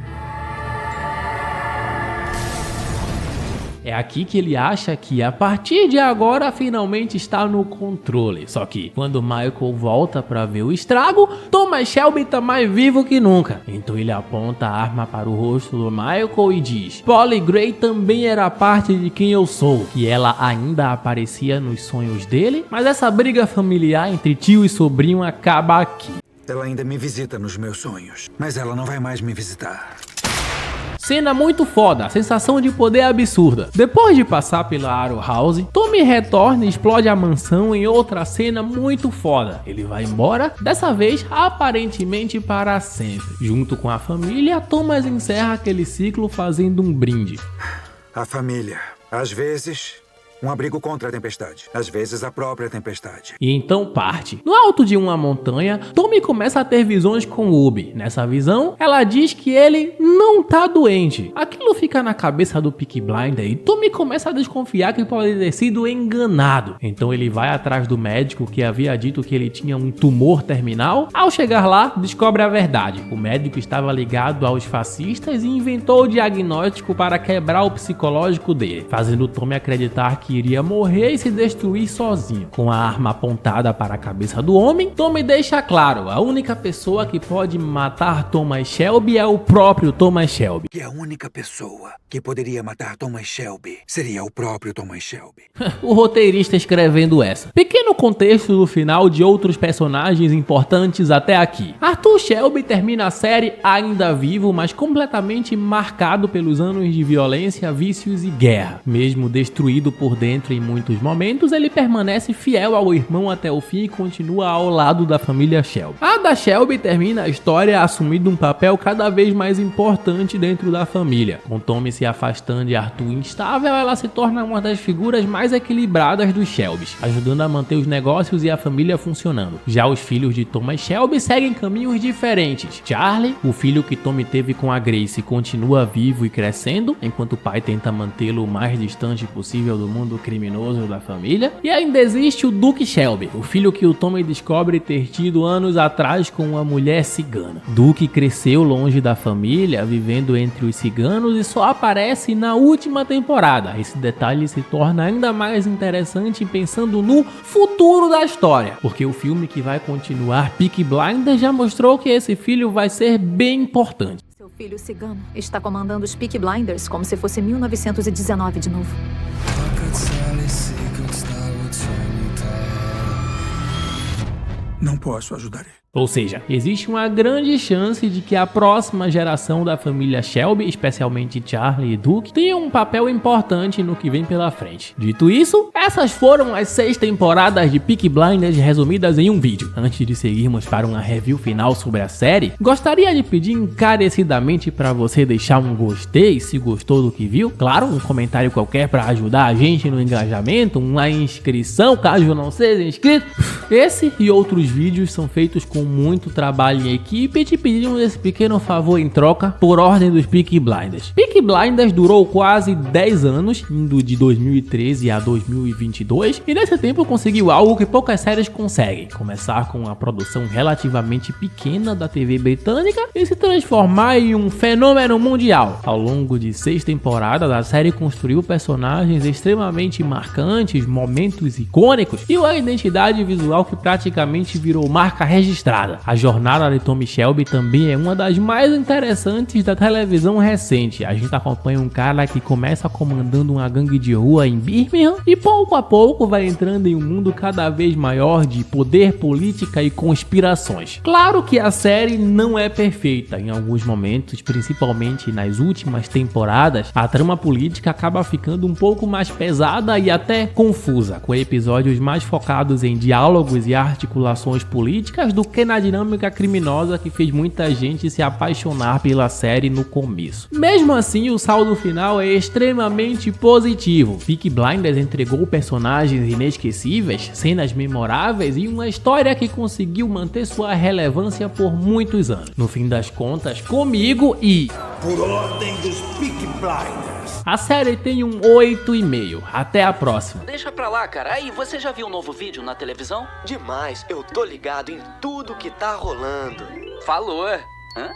É aqui que ele acha que a partir de agora finalmente está no controle. Só que quando Michael volta para ver o estrago, Thomas Shelby tá mais vivo que nunca. Então ele aponta a arma para o rosto do Michael e diz: Polly Gray também era parte de quem eu sou. E ela ainda aparecia nos sonhos dele, mas essa briga familiar entre tio e sobrinho acaba aqui. Ela ainda me visita nos meus sonhos, mas ela não vai mais me visitar. Cena muito foda, sensação de poder absurda. Depois de passar pela Arrow House, Tommy retorna e explode a mansão em outra cena muito foda. Ele vai embora, dessa vez aparentemente para sempre. Junto com a família, Thomas encerra aquele ciclo fazendo um brinde. A família, às vezes, um abrigo contra a tempestade, às vezes a própria tempestade. E então parte. No alto de uma montanha, Tommy começa a ter visões com Ubi. Nessa visão, ela diz que ele não tá doente. Aquilo fica na cabeça do Peaky Blinder e Tommy começa a desconfiar que pode ter sido enganado. Então ele vai atrás do médico que havia dito que ele tinha um tumor terminal. Ao chegar lá, descobre a verdade. O médico estava ligado aos fascistas e inventou o diagnóstico para quebrar o psicológico dele, fazendo Tommy acreditar que que iria morrer e se destruir sozinho. Com a arma apontada para a cabeça do homem, Tommy deixa claro, a única pessoa que pode matar Thomas Shelby é o próprio Thomas Shelby. Que a única pessoa que poderia matar Thomas Shelby seria o próprio Thomas Shelby. O roteirista escrevendo essa. Pequeno contexto do final de outros personagens importantes até aqui. Arthur Shelby termina a série ainda vivo, mas completamente marcado pelos anos de violência, vícios e guerra. Mesmo destruído por dentro em muitos momentos, ele permanece fiel ao irmão até o fim e continua ao lado da família Shelby. Ada Shelby termina a história assumindo um papel cada vez mais importante dentro da família. Com Tommy se afastando de Arthur instável, ela se torna uma das figuras mais equilibradas dos Shelbys, ajudando a manter os negócios e a família funcionando. Já os filhos de Thomas Shelby seguem caminhos diferentes. Charlie, o filho que Tommy teve com a Grace, continua vivo e crescendo, enquanto o pai tenta mantê-lo o mais distante possível do mundo criminoso da família. E ainda existe o Duke Shelby, o filho que o Tommy descobre ter tido anos atrás com uma mulher cigana. Duke cresceu longe da família, vivendo entre os ciganos e só aparece na última temporada. Esse detalhe se torna ainda mais interessante pensando no futuro da história, porque o filme que vai continuar, Peaky Blinders, já mostrou que esse filho vai ser bem importante. Seu filho cigano está comandando os Peaky Blinders como se fosse 1919 de novo. Não posso ajudar ele. Ou seja, existe uma grande chance de que a próxima geração da família Shelby, especialmente Charlie e Duke, tenha um papel importante no que vem pela frente. Dito isso, essas foram as 6 temporadas de Peaky Blinders resumidas em um vídeo. Antes de seguirmos para uma review final sobre a série, gostaria de pedir encarecidamente para você deixar um gostei se gostou do que viu. Claro, um comentário qualquer para ajudar a gente no engajamento, uma inscrição caso não seja inscrito. Esse e outros vídeos são feitos com muito trabalho em equipe e te pedimos esse pequeno favor em troca por ordem dos Peaky Blinders. Peaky Blinders durou quase 10 anos, indo de 2013 a 2022, e nesse tempo conseguiu algo que poucas séries conseguem: começar com uma produção relativamente pequena da TV britânica e se transformar em um fenômeno mundial. Ao longo de 6 temporadas, a série construiu personagens extremamente marcantes, momentos icônicos e uma identidade visual que praticamente virou marca registrada. A jornada de Tommy Shelby também é uma das mais interessantes da televisão recente. A gente acompanha um cara que começa comandando uma gangue de rua em Birmingham e pouco a pouco vai entrando em um mundo cada vez maior de poder, política e conspirações. Claro que a série não é perfeita. Em alguns momentos, principalmente nas últimas temporadas, a trama política acaba ficando um pouco mais pesada e até confusa, com episódios mais focados em diálogos e articulações políticas do que na dinâmica criminosa que fez muita gente se apaixonar pela série no começo. Mesmo assim, o saldo final é extremamente positivo. Peaky Blinders entregou personagens inesquecíveis, cenas memoráveis e uma história que conseguiu manter sua relevância por muitos anos. No fim das contas, comigo e por ordem dos Peaky Blinders, a série tem um 8,5. Até a próxima. Deixa pra lá, cara. Aí, você já viu um novo vídeo na televisão? Demais, eu tô ligado em tudo que tá rolando. Falou. Hã?